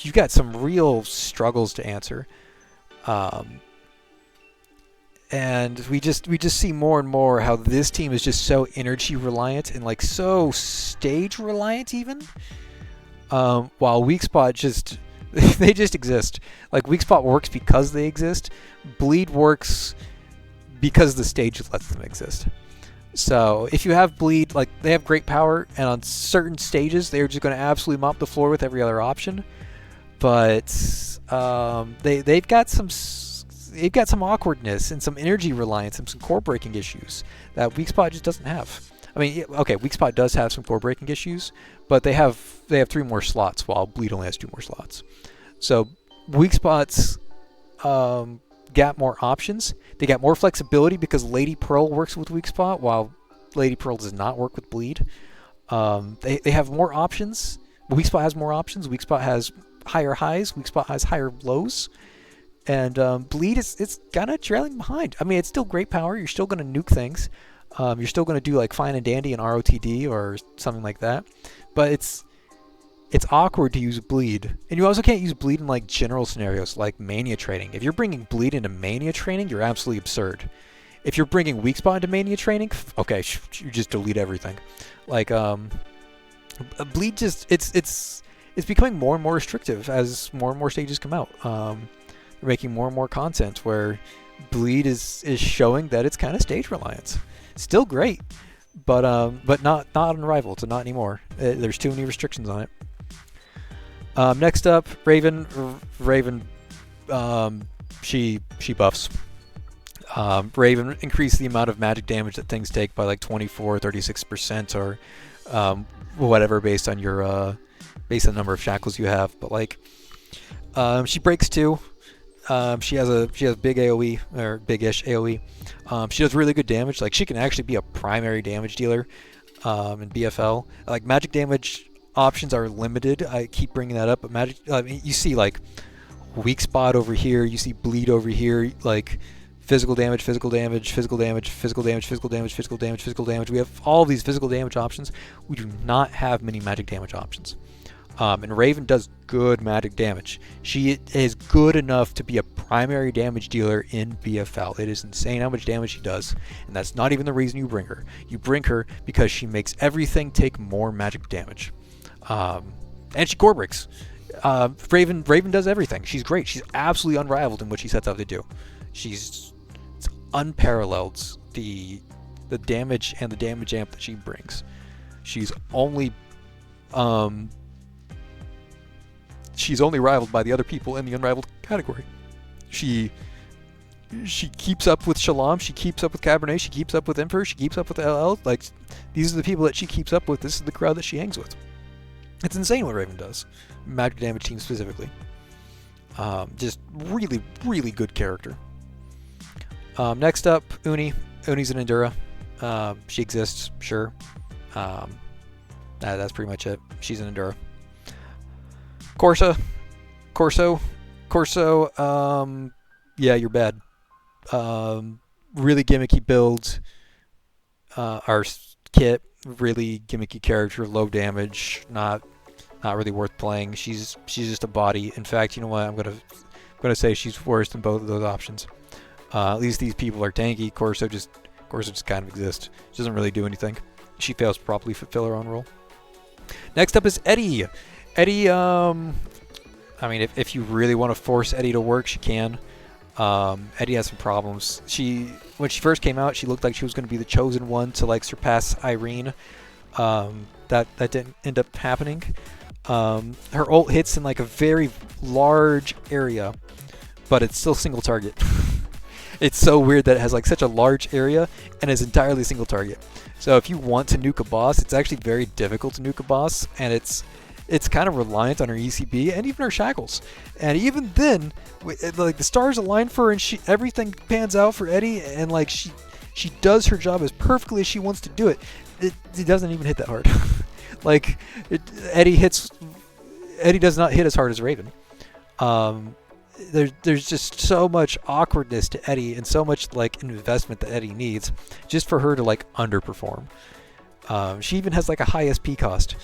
you got some real struggles to answer. And we just see more and more how this team is just so energy reliant and like so stage reliant even. While weak spot just they just exist. Like weak spot works because they exist. Bleed works because the stage lets them exist. So if you have bleed, like they have great power, and on certain stages they're just going to absolutely mop the floor with every other option. But they've got some awkwardness and some energy reliance and some core breaking issues that weak spot just doesn't have. I mean, okay, weak spot does have some core breaking issues, but they have 3 more slots while bleed only has 2 more slots. So weak spots got more options. They got more flexibility because Lady Pearl works with weak spot while Lady Pearl does not work with bleed. They have more options. Weak spot has more options. Weak spot has higher highs. Weak spot has higher lows. And bleed it's kind of trailing behind. I mean, it's still great power. You're still going to nuke things. You're still going to do like fine and dandy and ROTD or something like that. But it's awkward to use bleed. And you also can't use bleed in like general scenarios like mania training. If you're bringing bleed into mania training, you're absolutely absurd. If you're bringing weak spot into mania training, okay, you just delete everything. Like bleed just it's becoming more and more restrictive as more and more stages come out. They're making more and more content where bleed is showing that it's kind of stage reliance. Still great, but not unrivaled, so not anymore. There's too many restrictions on it. Next up, Raven. She buffs. Raven increased the amount of magic damage that things take by like 24, 36%, or whatever, based on your based on the number of shackles you have. But like, she breaks too. She has big AoE, or big-ish AoE. She does really good damage. Like, she can actually be a primary damage dealer in BFL. Like, magic damage options are limited. I keep bringing that up, but magic, you see like weak spot over here. You see bleed over here. Like physical damage, physical damage, physical damage, physical damage, physical damage, physical damage, physical damage. We have all these physical damage options. We do not have many magic damage options. And Raven does good magic damage. She is good enough to be a primary damage dealer in BFL. It is insane how much damage she does, and that's not even the reason you bring her. You bring her because she makes everything take more magic damage. And she core breaks. Raven does everything. She's great. She's absolutely unrivaled in what she sets out to do. It's unparalleled, the damage and the damage amp that she brings. She's only rivaled by the other people in the unrivaled category. She keeps up with Shalom, she keeps up with Cabernet, she keeps up with Emperor, she keeps up with LL. Like, these are the people that she keeps up with. This is the crowd that she hangs with. It's insane what Raven does. Magic damage team specifically. Just really, really good character. Next up, Uni. Uni's an Endura. She exists, sure. That's pretty much it. She's an Endura. Corso, yeah, you're bad. Really gimmicky build. Our Kit, really gimmicky character, low damage, not really worth playing. She's just a body. In fact, you know what? I'm gonna say she's worse than both of those options. At least these people are tanky. Corso just or just kind of exist. She doesn't really do anything. She fails to properly fulfill her own role. Next up is Eddie. Eddie, I mean, if you really want to force Eddie to work, she can. Eddie has some problems. When she first came out, she looked like she was going to be the chosen one to like surpass Irene. That didn't end up happening. Her ult hits in like a very large area, but it's still single target. It's so weird that it has like such a large area and is entirely single target. So if you want to nuke a boss, it's actually very difficult to nuke a boss, and it's kind of reliant on her ECB and even her shackles. And even then, like the stars align for her, and everything pans out for Eddie, and like she does her job as perfectly as she wants to do it. It doesn't even hit that hard. Like Eddie does not hit as hard as Raven. There's just so much awkwardness to Eddie and so much like investment that Eddie needs just for her to like underperform. She even has like a high SP cost.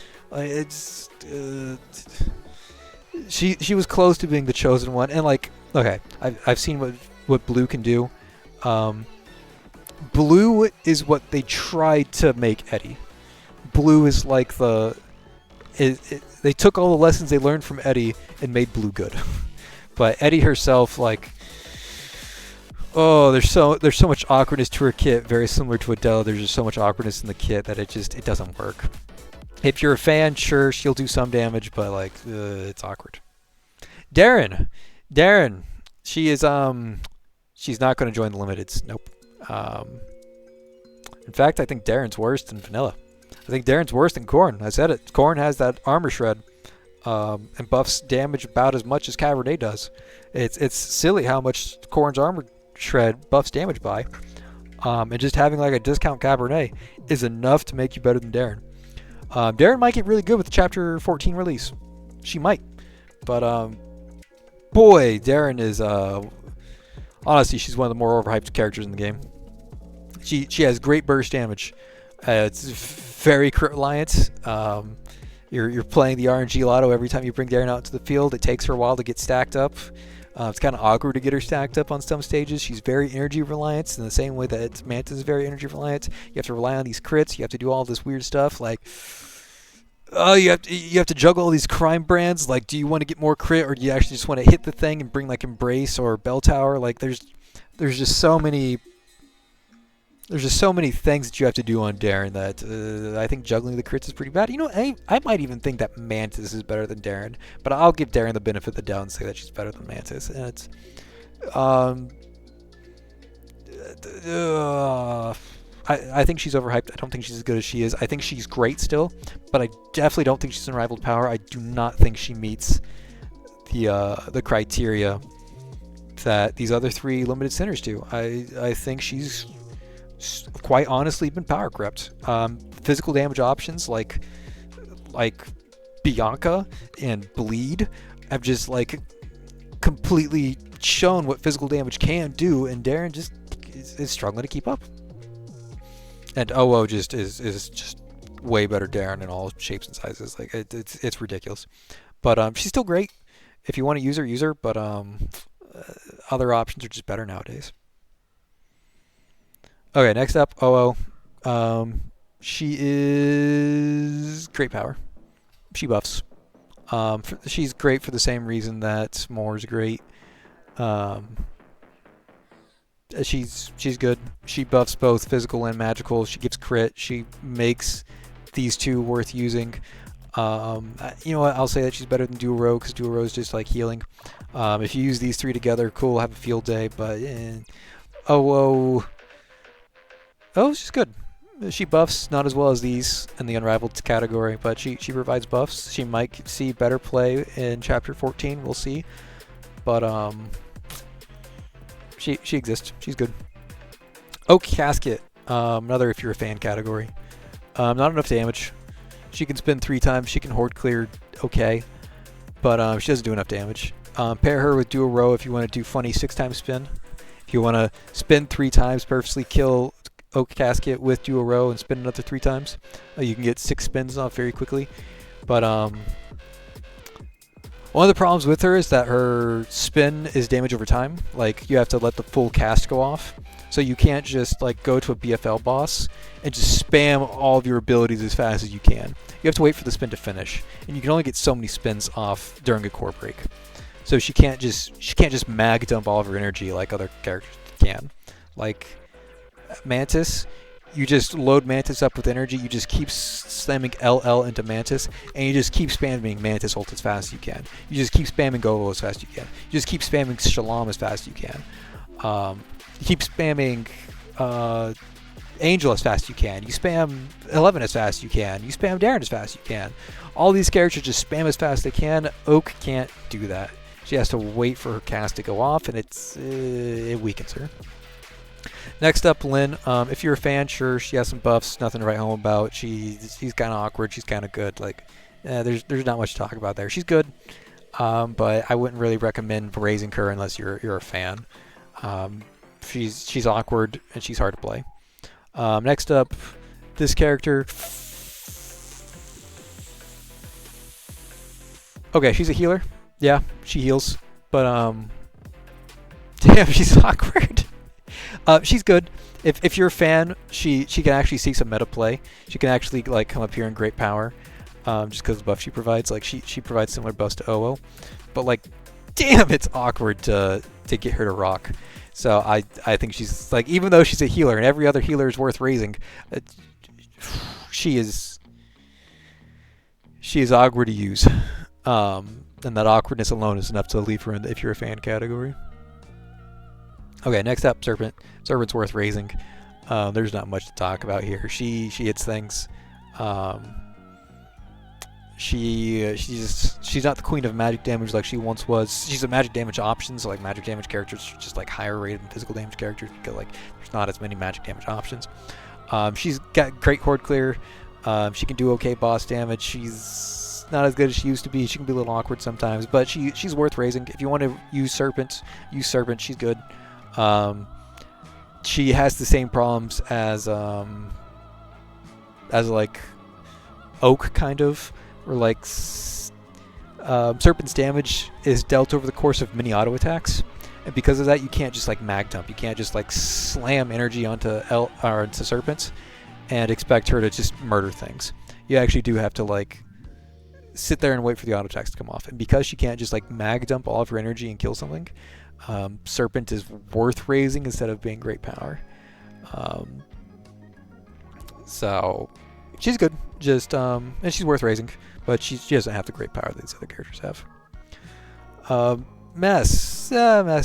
She was close to being the chosen one, and like okay, I've seen what Blue can do. Blue is what they tried to make Eddie. Blue is like they took all the lessons they learned from Eddie and made Blue good. But Eddie herself, like, oh, there's so much awkwardness to her kit, very similar to Adele. There's just so much awkwardness in the kit that it doesn't work. If you're a fan, sure, she'll do some damage, but like, it's awkward. Darren, she's not going to join the limiteds. Nope. In fact, I think Darren's worse than Vanilla. I think Darren's worse than Corn. I said it. Corn has that armor shred. And buffs damage about as much as Cabernet does. It's silly how much Corn's armor shred buffs damage by. And just having like a discount Cabernet is enough to make you better than Darren. Darren might get really good with the Chapter 14 release. She might. But boy, Darren is honestly, she's one of the more overhyped characters in the game. She has great burst damage. It's very crit reliant. You're playing the RNG lotto every time you bring Darren out to the field. It takes her a while to get stacked up. It's kind of awkward to get her stacked up on some stages. She's very energy reliant in the same way that Mantis is very energy reliant. You have to rely on these crits. You have to do all this weird stuff like, you have to juggle all these crime brands. Like, do you want to get more crit, or do you actually just want to hit the thing and bring like Embrace or Bell Tower? Like, there's just so many. There's just so many things that you have to do on Darren that I think juggling the crits is pretty bad. You know, I might even think that Mantis is better than Darren, but I'll give Darren the benefit of the doubt and say that she's better than Mantis. And it's, I think she's overhyped. I don't think she's as good as she is. I think she's great still, but I definitely don't think she's unrivaled power. I do not think she meets the criteria that these other three limited centers do. I think she's quite honestly been power crept. Physical damage options like Bianca and Bleed have just like completely shown what physical damage can do, and Darren just is struggling to keep up. And OO just is just way better Darren in all shapes and sizes. Like it's ridiculous. But she's still great. If you want to use her, but other options are just better nowadays. Okay, next up, OO. She is great power. She buffs. She's great for the same reason that Moore's great. She's good. She buffs both physical and magical. She gives crit. She makes these two worth using. You know what? I'll say that she's better than Duo because Duo is just like healing. If you use these three together, cool, have a field day. But OO. Oh, she's good. She buffs not as well as these in the unrivaled category, but she provides buffs. She might see better play in Chapter 14. We'll see. But she exists. She's good. Oak Casket. Another if you're a fan category. Not enough damage. She can spin 3 times. She can horde clear okay, but she doesn't do enough damage. Pair her with Duo Row if you want to do funny 6-time spin. If you want to spin 3 times, purposely kill Oak Casket with Duo Row and spin another 3 times. You can get 6 spins off very quickly. But One of the problems with her is that her spin is damage over time. Like, you have to let the full cast go off. So you can't just like go to a BFL boss and just spam all of your abilities as fast as you can. You have to wait for the spin to finish, and you can only get so many spins off during a core break. So she can't just mag dump all of her energy like other characters can. Like Mantis, you just load Mantis up with energy, you just keep slamming LL into Mantis, and you just keep spamming Mantis ult as fast as you can. You just keep spamming Gogo as fast as you can. You just keep spamming Shalom as fast as you can. You keep spamming Angel as fast as you can. You spam 11 as fast as you can. You spam Darren as fast as you can. All these characters just spam as fast as they can. Oak can't do that. She has to wait for her cast to go off, and it weakens her. Next up, Lynn. If you're a fan, sure, she has some buffs. Nothing to write home about. She's kind of awkward. She's kind of good. Like, there's not much to talk about there. She's good, but I wouldn't really recommend raising her unless you're a fan. She's awkward and she's hard to play. Next up, this character. Okay, she's a healer. Yeah, she heals, but damn, she's awkward. She's good. If you're a fan, she can actually see some meta play. She can actually like come up here in great power, just because of the buff she provides. Like she provides similar buffs to OO, but like, damn, it's awkward to get her to rock. So I think she's like, even though she's a healer and every other healer is worth raising, she is awkward to use. And that awkwardness alone is enough to leave her in the if you're a fan category. Okay, next up, Serpent. Serpent's worth raising. There's not much to talk about here. She hits things. She's not the queen of magic damage like she once was. She's a magic damage option, so like magic damage characters are just like higher rated than physical damage characters because like there's not as many magic damage options. She's got great horde clear. She can do okay boss damage. She's not as good as she used to be. She can be a little awkward sometimes, but she's worth raising. If you want to use Serpent, use Serpent. She's good. She has the same problems as like Oak kind of, where like Serpent's damage is dealt over the course of many auto attacks, and because of that, you can't just like mag dump. You can't just like slam energy onto Serpent and expect her to just murder things. You actually do have to like sit there and wait for the auto attacks to come off. And because she can't just like mag dump all of her energy and kill something, Serpent is worth raising instead of being great power. So she's good, just and she's worth raising, but she doesn't have the great power that these other characters have. Mess,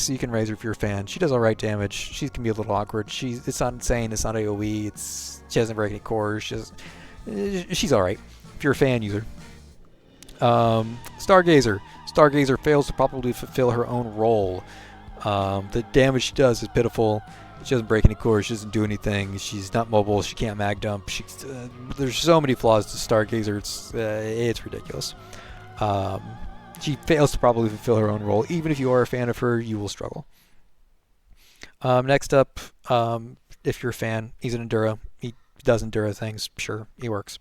you can raise her if you're a fan. She does alright damage. She can be a little awkward. It's not insane. It's not AoE. She doesn't break any cores. She's alright. If you're a fan, use her. Stargazer fails to properly fulfill her own role. The damage she does is pitiful. She doesn't break any cores. She doesn't do anything. She's not mobile. She can't mag dump. There's so many flaws to Stargazer. It's ridiculous. She fails to properly fulfill her own role. Even if you are a fan of her, you will struggle. Next up, if you're a fan, he's an Endura. He does Endura things. Sure, he works.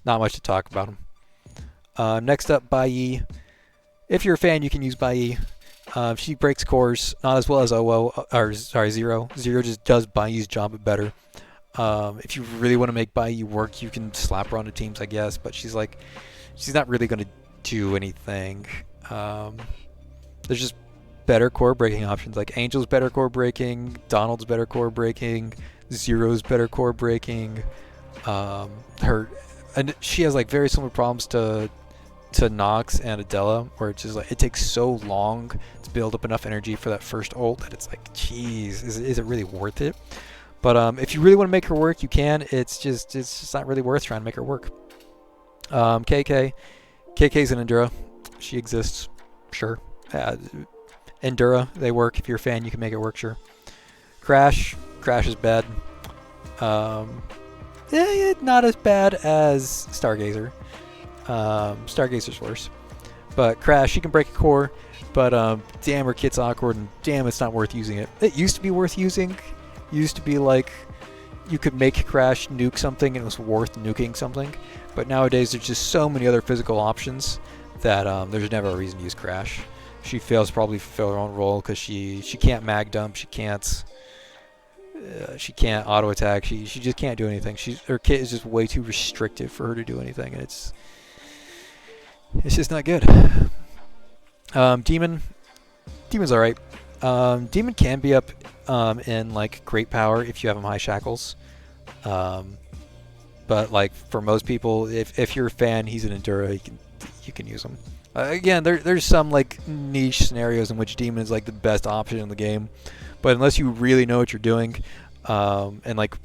Not much to talk about him. Next up, Bai. If you're a fan, you can use Bai. She breaks cores, not as well as Zero. Zero just does Bai's job better. If you really want to make Bai work, you can slap her onto teams, I guess, but she's not really going to do anything. There's just better core breaking options, like Angel's better core breaking, Donald's better core breaking, Zero's better core breaking. And she has like very similar problems to Nox and Adela, where it's just like it takes so long to build up enough energy for that first ult that it's like, geez, is it really worth it? But if you really want to make her work, you can. It's just not really worth trying to make her work. KK's an Endura. She exists, sure. Endura, they work. If you're a fan, you can make it work, sure. Crash is bad. Not as bad as Stargazer. Stargazer's worse. But Crash, she can break a core, but damn, her kit's awkward, and damn, it's not worth using it. It used to be worth using. Used to be like you could make Crash nuke something and it was worth nuking something. But nowadays there's just so many other physical options that there's never a reason to use Crash. She fails to probably fulfill her own role because she can't mag dump, she can't auto attack, she just can't do anything. Her kit is just way too restrictive for her to do anything, and it's just not good. Demon's alright. Demon can be up in like great power if you have him high shackles. But like for most people, if you're a fan, he's an Endura, you can use him. Again, there's some like niche scenarios in which Demon is like the best option in the game, but unless you really know what you're doing, and like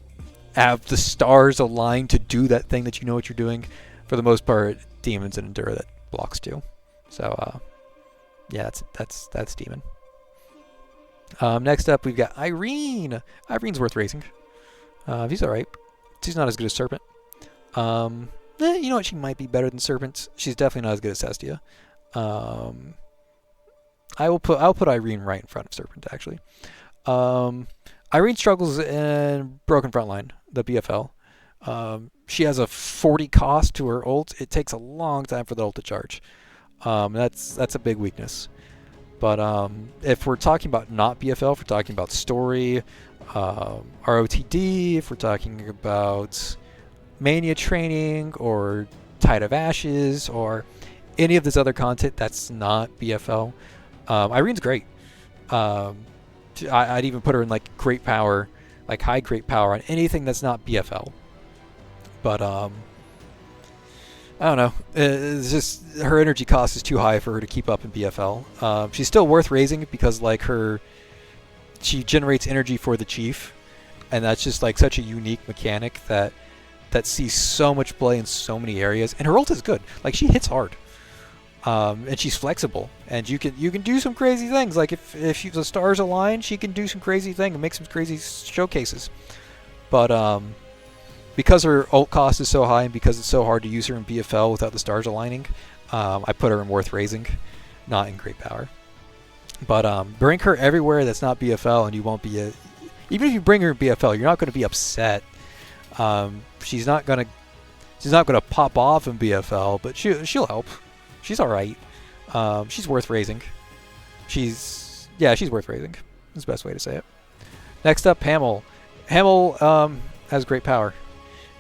have the stars aligned to do that thing that you know what you're doing, for the most part, Demon's an Endura that blocks too. So yeah, that's Demon. Next up, we've got Irene. Irene's worth raising. He's alright. She's not as good as Serpent. You know what? She might be better than Serpent. She's definitely not as good as Cestia. I'll put Irene right in front of Serpent, actually. Irene struggles in Broken Frontline, the BFL. She has a 40 cost to her ult. It takes a long time for the ult to charge. That's a big weakness. But if we're talking about not BFL, if we're talking about story, ROTD, if we're talking about Mania training or Tide of Ashes or any of this other content that's not BFL, Irene's great. I'd even put her in like great power, like high great power on anything that's not BFL. But I don't know. It's just her energy cost is too high for her to keep up in BFL. She's still worth raising because like she generates energy for the Chief, and that's just like such a unique mechanic that sees so much play in so many areas. And her ult is good. Like she hits hard, and she's flexible, and you can do some crazy things. Like if the stars align, she can do some crazy thing and make some crazy showcases. But because her ult cost is so high and because it's so hard to use her in BFL without the stars aligning, I put her in worth raising, not in great power. But bring her everywhere that's not BFL, and you won't be even if you bring her in BFL, you're not going to be upset. She's not gonna pop off in BFL, but she'll help. She's all right. She's worth raising. She's worth raising. That's the best way to say it. Next up, Hamel. Hamel has great power.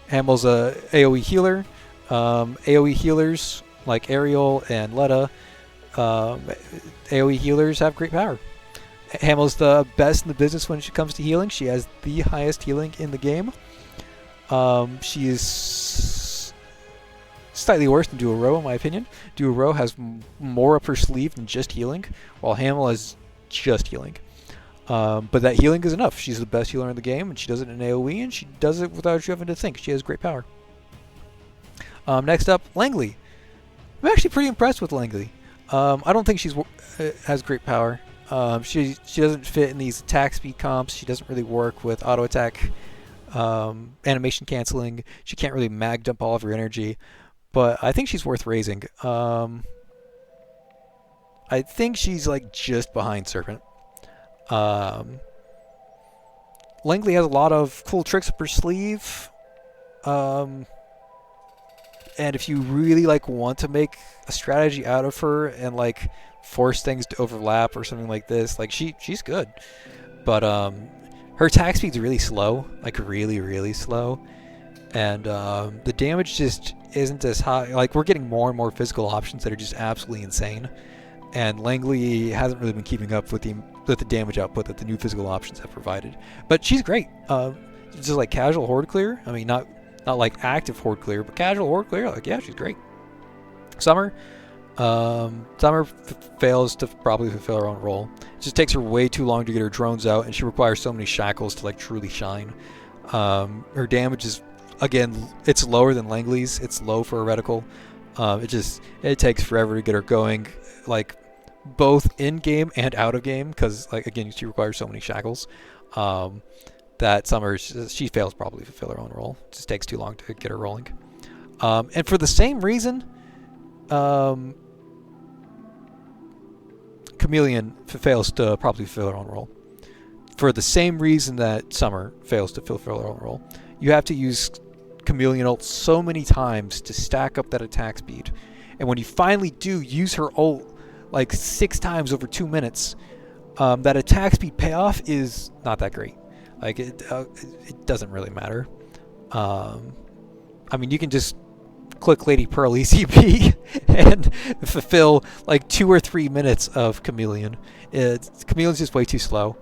Hamel's a AoE healer. AoE healers like Ariel and Letta, AoE healers have great power. Hamel's the best in the business when it comes to healing. She has the highest healing in the game. She is slightly worse than Duo in my opinion. Duo has more up her sleeve than just healing, while Hamel has just healing. But that healing is enough. She's the best healer in the game, and she does it in AoE, and she does it without you having to think. She has great power. Next up, Langley. I'm actually pretty impressed with Langley. I don't think she has great power. She doesn't fit in these attack speed comps. She doesn't really work with auto attack, animation canceling. She can't really mag dump all of her energy, but I think she's worth raising. I think she's like just behind Serpent. Langley has a lot of cool tricks up her sleeve. And if you really like want to make a strategy out of her and like force things to overlap or something like this, like she's good. But her attack speed's really slow, like really, really slow. And the damage just isn't as high. Like we're getting more and more physical options that are just absolutely insane. And Langley hasn't really been keeping up with the damage output that the new physical options have provided. But she's great. Just like casual horde clear. I mean, not like active horde clear, but casual horde clear. Like, yeah, she's great. Summer. Summer fails to probably fulfill her own role. It just takes her way too long to get her drones out, and she requires so many shackles to like truly shine. Her damage is, again, it's lower than Langley's. It's low for a reticle. It takes forever to get her going, like both in game and out of game, because like again, she requires so many shackles. That Summer, she fails probably to fulfill her own role. It just takes too long to get her rolling. And for the same reason, Chameleon fails to probably fulfill her own role. For the same reason that Summer fails to fulfill her own role. You have to use Chameleon ult so many times to stack up that attack speed. And when you finally do use her ult like 6 times over 2 minutes, that attack speed payoff is not that great. Like it doesn't really matter. I mean, you can just click Lady Pearl ECP and fulfill like 2 or 3 minutes of Chameleon. Chameleon's just way too slow.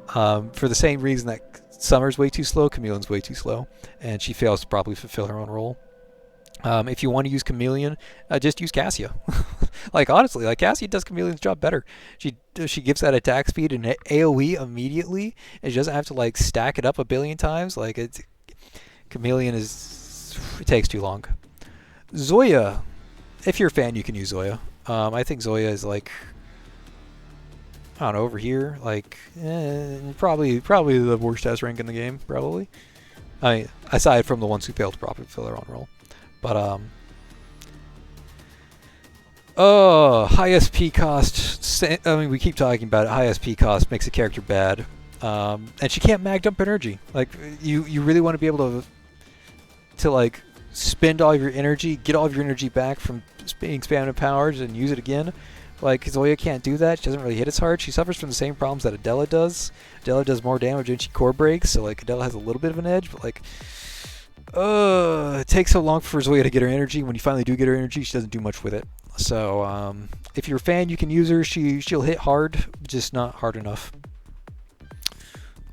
For the same reason that Summer's way too slow, Chameleon's way too slow, and she fails to properly fulfill her own role. If you want to use Chameleon, just use Cassia. Like honestly, like Cassia does Chameleon's job better. She gives that attack speed and AOE immediately, and she doesn't have to like stack it up a billion times. Like Chameleon it takes too long. Zoya, if you're a fan, you can use Zoya. I think Zoya is like, I don't know, over here, like probably the worst S rank in the game, probably. I mean, aside from the ones who fail to properly fill their own role. But high SP cost. I mean, we keep talking about it. High SP cost makes a character bad, and she can't mag dump energy. Like you really want to be able to like spend all of your energy, get all of your energy back from being spammed with powers, and use it again. Like Zoya can't do that. She doesn't really hit as hard. She suffers from the same problems that Adela does. Adela does more damage and she core breaks, so like Adela has a little bit of an edge, but like. It takes so long for Zoya to get her energy. When you finally do get her energy, she doesn't do much with it. So, if you're a fan, you can use her. She'll hit hard, just not hard enough.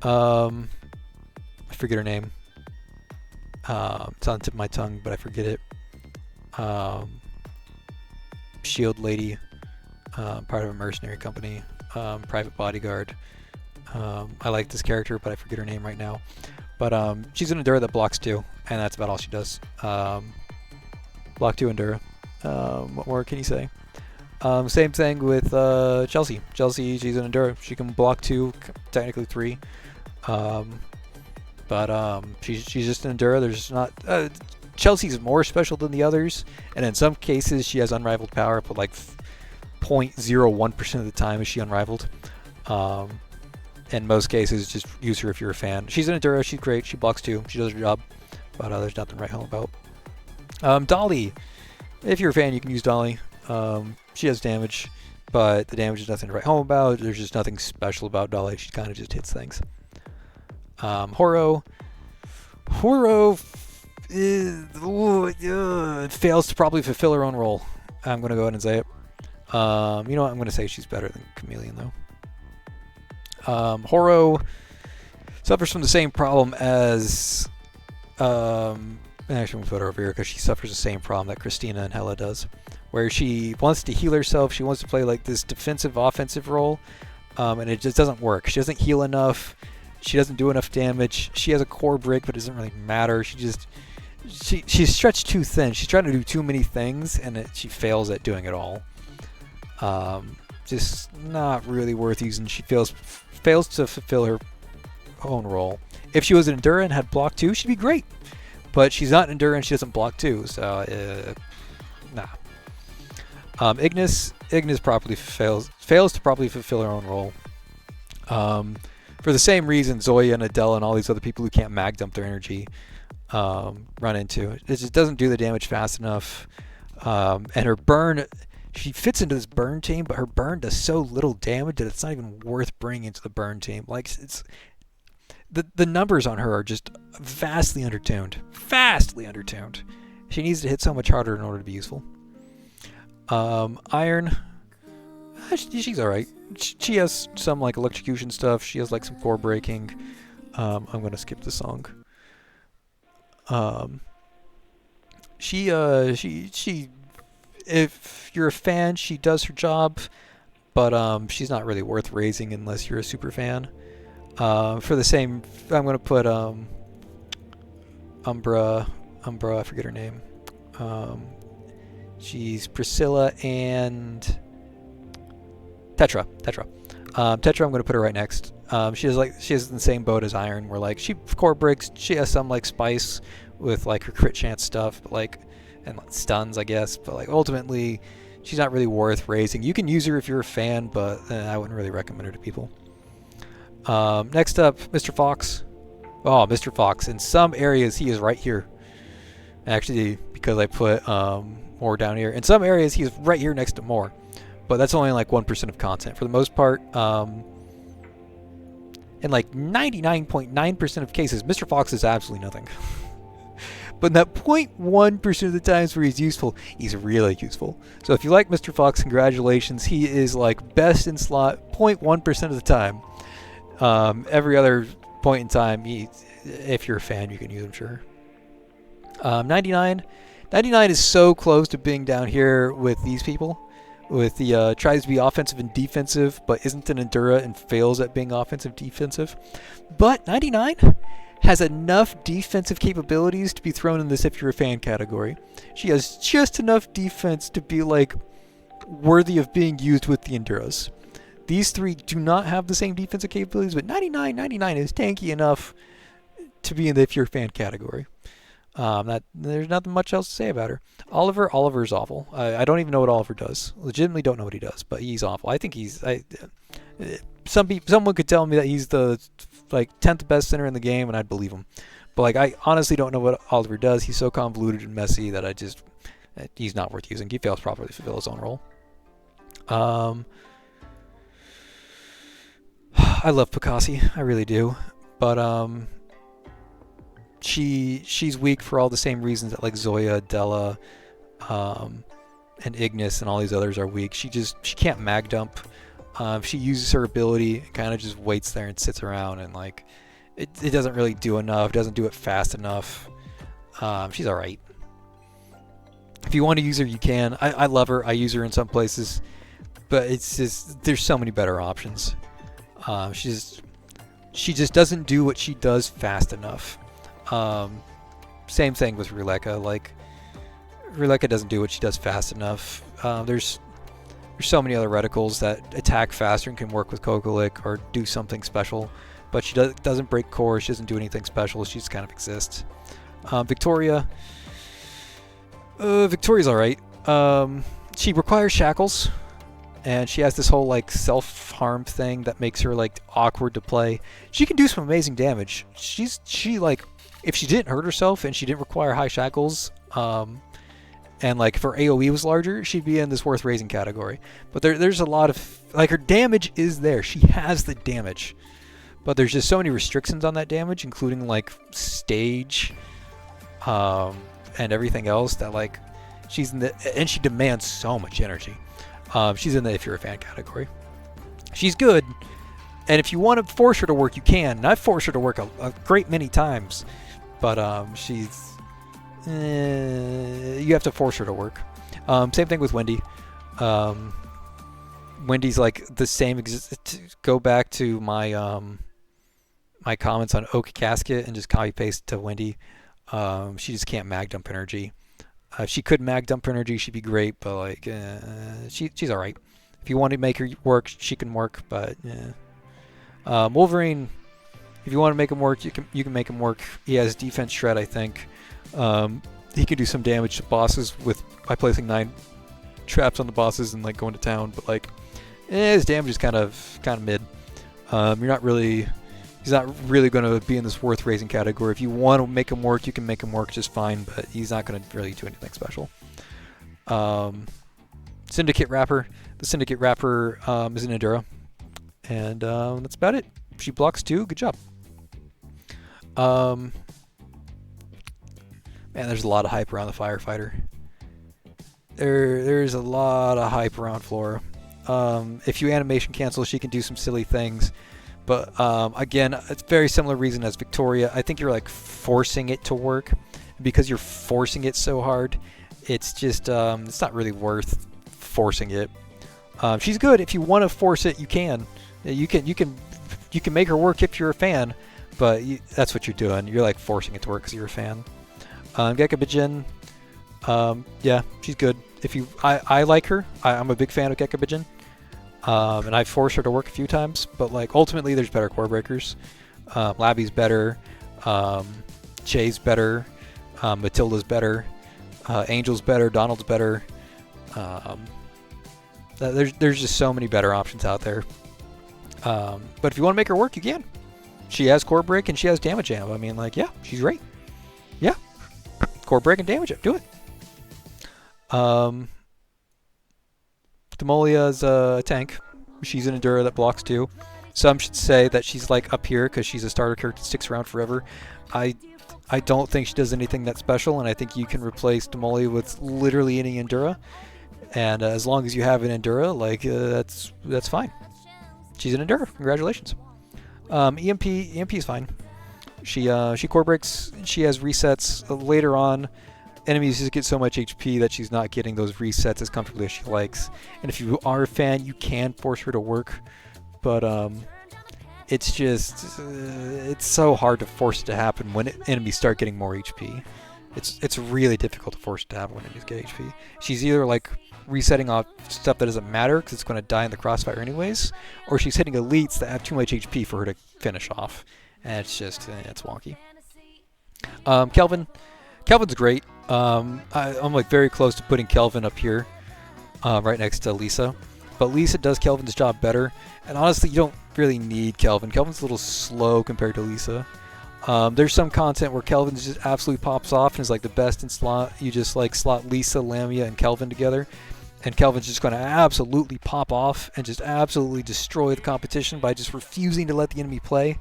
I forget her name. It's on the tip of my tongue, but I forget it. Shield lady, part of a mercenary company, private bodyguard. I like this character, but I forget her name right now. But she's an Endura that blocks 2, and that's about all she does. Block 2 Endura. What more can you say? Same thing with Chelsea. Chelsea, she's an Endura. She can block 2, technically 3. But she's just an Endura. There's not... Chelsea's more special than the others, and in some cases she has unrivaled power, but like 0.01% of the time is she unrivaled. In most cases, just use her if you're a fan. She's an Endura, she's great, she blocks 2, she does her job, but there's nothing to write home about. Dolly, if you're a fan, you can use Dolly. She has damage, but the damage is nothing to write home about. There's just nothing special about Dolly, she kind of just hits things. Horo fails to probably fulfill her own role. I'm going to go ahead and say it. You know what, I'm going to say she's better than Chameleon, though. Horo suffers from the same problem as actually I'm gonna put her over here because she suffers the same problem that Christina and Hela does, where she wants to heal herself. She wants to play like this defensive offensive role, and it just doesn't work. She doesn't heal enough. She doesn't do enough damage. She has a core break, but it doesn't really matter. She's stretched too thin. She's trying to do too many things, and she fails at doing it all. Just not really worth using. She fails to fulfill her own role. If she was an Endura and had block 2, she'd be great. But she's not an Endura and she doesn't block 2, so nah. Ignis properly fails to properly fulfill her own role. For the same reason Zoya and Adele and all these other people who can't mag dump their energy run into. It just doesn't do the damage fast enough. And her burn... She fits into this burn team, but her burn does so little damage that it's not even worth bringing into the burn team. Like it's the numbers on her are just vastly undertuned. She needs to hit so much harder in order to be useful. Iron, she's all right. She has some like electrocution stuff. She has like some core breaking. I'm gonna skip the song. She. If you're a fan, she does her job, but she's not really worth raising unless you're a super fan. For the same, I'm going to put Umbra, I forget her name. She's Priscilla and Tetra. Tetra, I'm going to put her right next. She has the same boat as Iron, where like she core breaks. She has some like spice with like her crit chance stuff, but like. And like stuns, I guess, but like ultimately, she's not really worth raising. You can use her if you're a fan, but I wouldn't really recommend her to people. Next up, Mr. Fox. Oh, Mr. Fox. In some areas, he is right here. Actually, because I put more down here. In some areas, he's right here next to more. But that's only like 1% of content. For the most part, in like 99.9% of cases, Mr. Fox is absolutely nothing. But in that 0.1% of the times where he's useful, he's really useful. So if you like Mr. Fox, congratulations. He is like best in slot 0.1% of the time. Every other point in time, if you're a fan, you can use him, sure. 99 is so close to being down here with these people. With the tries to be offensive and defensive, but isn't an Endura and fails at being offensive defensive. But 99 has enough defensive capabilities to be thrown in this if you're a fan category. She has just enough defense to be like worthy of being used with the Enduras. These three do not have the same defensive capabilities, but 99 is tanky enough to be in the if you're a fan category. There's nothing much else to say about her. Oliver's awful. I don't even know what Oliver does. Legitimately don't know what he does, but he's awful. I think someone could tell me that he's the like 10th best center in the game, and I'd believe him. But like I honestly don't know what Oliver does. He's so convoluted and messy that he's not worth using. He fails properly to fulfill his own role. I love Picassi, I really do, but she's weak for all the same reasons that like Zoya, Della, and Ignis and all these others are weak. She can't mag dump. She uses her ability and kind of just waits there and sits around, and like it doesn't really do enough. Doesn't do it fast enough. She's all right. If you want to use her, you can. I love her. I use her in some places, but it's just there's so many better options. She just doesn't do what she does fast enough. Same thing with Ruleka. Like Ruleka doesn't do what she does fast enough. There's so many other reticles that attack faster and can work with Kokolik or do something special, but she doesn't break core. She doesn't do anything special. She just kind of exists. Victoria's all right. She requires shackles, and she has this whole like self-harm thing that makes her like awkward to play. She can do some amazing damage. She like if she didn't hurt herself and she didn't require high shackles, and like if her AoE was larger, she'd be in this worth raising category. But there's a lot of like her damage is there. She has the damage, but there's just so many restrictions on that damage, including like stage, and everything else that like she's in the and she demands so much energy. She's in the if you're a fan category. She's good, and if you want to force her to work, you can. And I've forced her to work a great many times, but she's you have to force her to work. Same thing with Wendy. Wendy's like the same. Go back to my my comments on Oak Casket and just copy paste to Wendy. She just can't mag dump energy. If she could mag dump energy, she'd be great, but like she's all right. If you want to make her work, she can work, but Wolverine, if you want to make him work, you can make him work. He has defense shred, I think. He can do some damage to bosses by placing 9 traps on the bosses and like going to town, but like his damage is kind of mid. He's not really going to be in this worth raising category. If you want to make him work, you can make him work just fine, but he's not going to really do anything special. Syndicate Rapper. The Syndicate Rapper is an Endura, and that's about it. She blocks too. Good job. Man, there's a lot of hype around the Firefighter. There's a lot of hype around Flora. If you animation cancel, she can do some silly things. But again, it's very similar reason as Victoria. I think you're like forcing it to work. Because you're forcing it so hard, it's just it's not really worth forcing it. She's good. If you want to force it, you can. You can make her work if you're a fan. But that's what you're doing. You're like forcing it to work because you're a fan. Gekabijin, yeah, she's good. I like her. I'm a big fan of Gekabijin. And I've forced her to work a few times, but like ultimately there's better core breakers. Labby's better, Jay's better, Matilda's better, Angel's better, Donald's better. There's just so many better options out there. But if you want to make her work, you can. She has core break and she has damage amp. I mean, like, yeah, she's great. Yeah, core break and damage amp, do it. Um, Demolia's a tank. She's an Endura that blocks too. Some should say that she's like up here because she's a starter character that sticks around forever. I I don't think she does anything that special, and I think you can replace Demolia with literally any Endura. And as long as you have an Endura, like that's fine. She's an Endura. Congratulations. EMP is fine. She core breaks. She has resets later on. Enemies just get so much HP that she's not getting those resets as comfortably as she likes. And if you are a fan, you can force her to work, but it's just it's so hard to force it to happen when enemies start getting more HP. It's really difficult to force it to happen when enemies get HP. She's either like resetting off stuff that doesn't matter because it's going to die in the crossfire anyways, or she's hitting elites that have too much HP for her to finish off, and it's just it's wonky. Kelvin's great. I'm like very close to putting Kelvin up here, right next to Lisa, but Lisa does Kelvin's job better. And honestly, you don't really need Kelvin. Kelvin's a little slow compared to Lisa. There's some content where Kelvin just absolutely pops off and is like the best in slot. You just like slot Lisa, Lamia, and Kelvin together, and Kelvin's just going to absolutely pop off and just absolutely destroy the competition by just refusing to let the enemy play.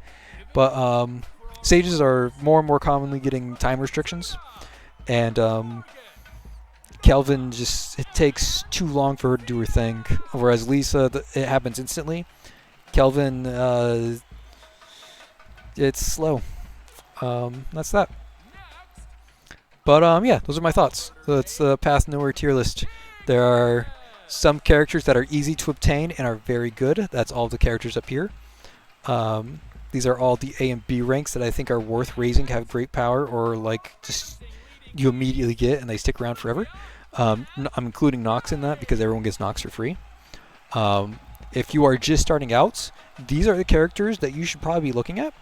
But Sages are more and more commonly getting time restrictions, and Kelvin it takes too long for her to do her thing, whereas Lisa, it happens instantly. Kelvin, it's slow. That's that. But yeah, those are my thoughts. So it's the Path Nowhere tier list. There are some characters that are easy to obtain and are very good. That's all the characters up here. These are all the A and B ranks that I think are worth raising, have great power, or like just you immediately get and they stick around forever. I'm including Nox in that because everyone gets Nox for free. If you are just starting out, these are the characters that you should probably be looking at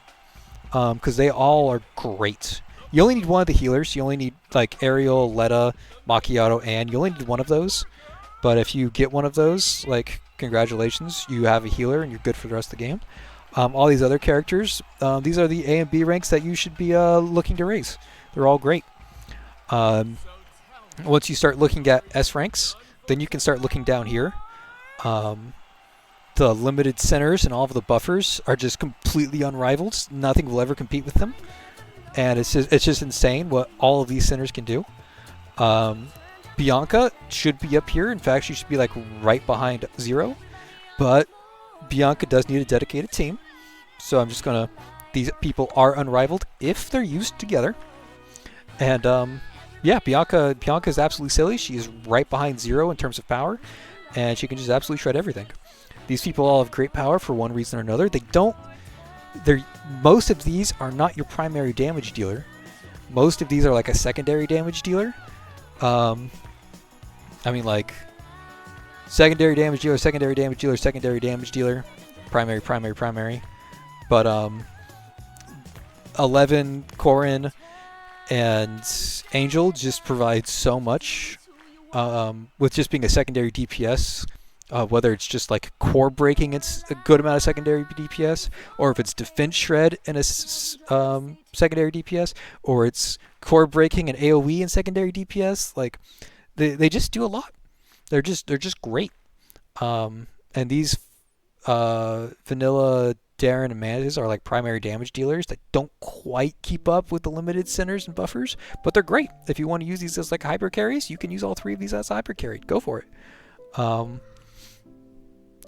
because they all are great. You only need one of the healers. You only need like Ariel, Letta, Macchiato, and you only need one of those. But if you get one of those, like congratulations, you have a healer and you're good for the rest of the game. All these other characters, these are the A and B ranks that you should be looking to raise. They're all great. Once you start looking at S ranks, then you can start looking down here. The limited centers and all of the buffers are just completely unrivaled. Nothing will ever compete with them, and it's just insane what all of these centers can do. Bianca should be up here. In fact, she should be like right behind Zero, but Bianca does need a dedicated team. So I'm just gonna. These people are unrivaled if they're used together, and yeah, Bianca is absolutely silly. She is right behind Zero in terms of power, and she can just absolutely shred everything. These people all have great power for one reason or another. Most of these are not your primary damage dealer. Most of these are like a secondary damage dealer. I mean like secondary damage dealer, secondary damage dealer, secondary damage dealer, primary. But 11, Corrin, and Angel just provide so much with just being a secondary DPS. Whether it's just like core breaking, it's a good amount of secondary DPS, or if it's defense shred and a secondary DPS, or it's core breaking and AoE and secondary DPS. Like they just do a lot. They're just great. And these vanilla Darren and Mantis are like primary damage dealers that don't quite keep up with the limited centers and buffers, but they're great. If you want to use these as like hyper carries, you can use all three of these as hyper carried. Go for it.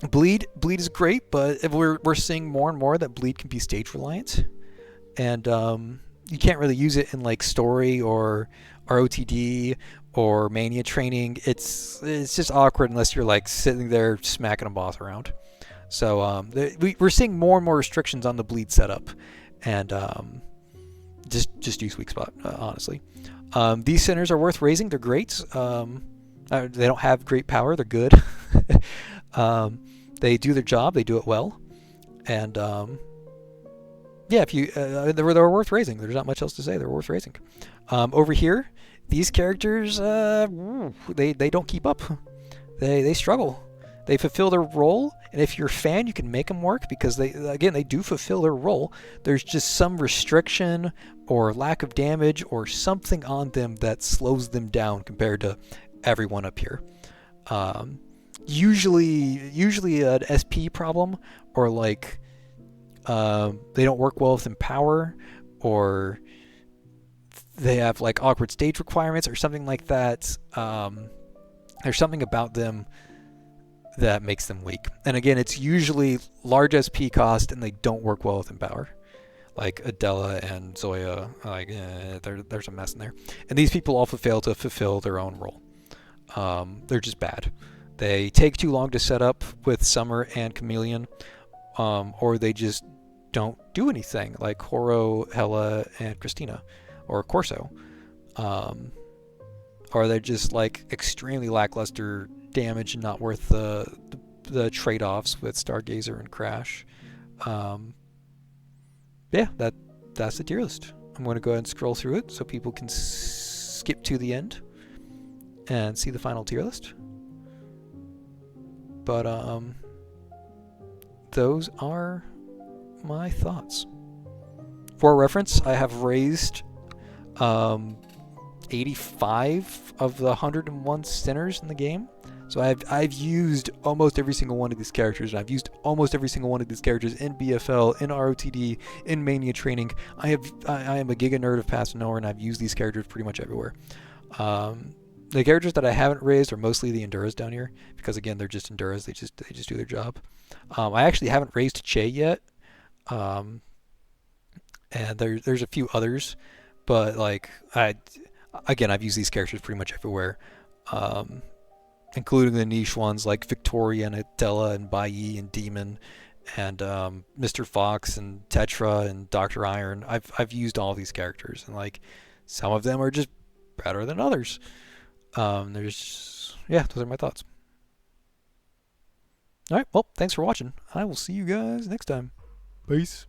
Bleed is great, but we're seeing more and more that Bleed can be stage reliant, and you can't really use it in like story or ROTD or mania training. It's just awkward unless you're like sitting there smacking a boss around. So we're seeing more and more restrictions on the Bleed setup, and just use weak spot, honestly. These centers are worth raising. They're great. They don't have great power. They're good. They do their job. They do it well, and yeah, if you they're worth raising. There's not much else to say. They're worth raising. Over here, these characters they don't keep up. They struggle. They fulfill their role, and if you're a fan, you can make them work because they do fulfill their role. There's just some restriction or lack of damage or something on them that slows them down compared to everyone up here. Um, usually an SP problem, or like they don't work well with Empower, or they have like awkward stage requirements or something like that. There's something about them that makes them weak. And again, it's usually large SP cost and they don't work well with Empower. Like Adela and Zoya, like there's a mess in there. And these people also fail to fulfill their own role. They're just bad. They take too long to set up with Summer and Chameleon, or they just don't do anything, like Horo, Hella, and Christina, or Corso. Or they're just like extremely lackluster damage and not worth the trade-offs with Stargazer and Crash. Yeah, that's the tier list. I'm going to go ahead and scroll through it so people can skip to the end and see the final tier list. But those are my thoughts. For reference, I have raised 85 of the 101 centers in the game. So I've used almost every single one of these characters, and I've used almost every single one of these characters in BFL, in ROTD, in Mania training. I am a giga nerd of Path to Nowhere, and I've used these characters pretty much everywhere. The characters that I haven't raised are mostly the Enduras down here, because again, they're just Enduras. They just do their job. I actually haven't raised Che yet, and there's a few others, but like I've used these characters pretty much everywhere. Including the niche ones like Victoria and Adela and Bai and Demon and Mr. Fox and Tetra and Dr. Iron. I've used all these characters, and like some of them are just better than others. Those are my thoughts. All right, well, thanks for watching. I will see you guys next time. Peace.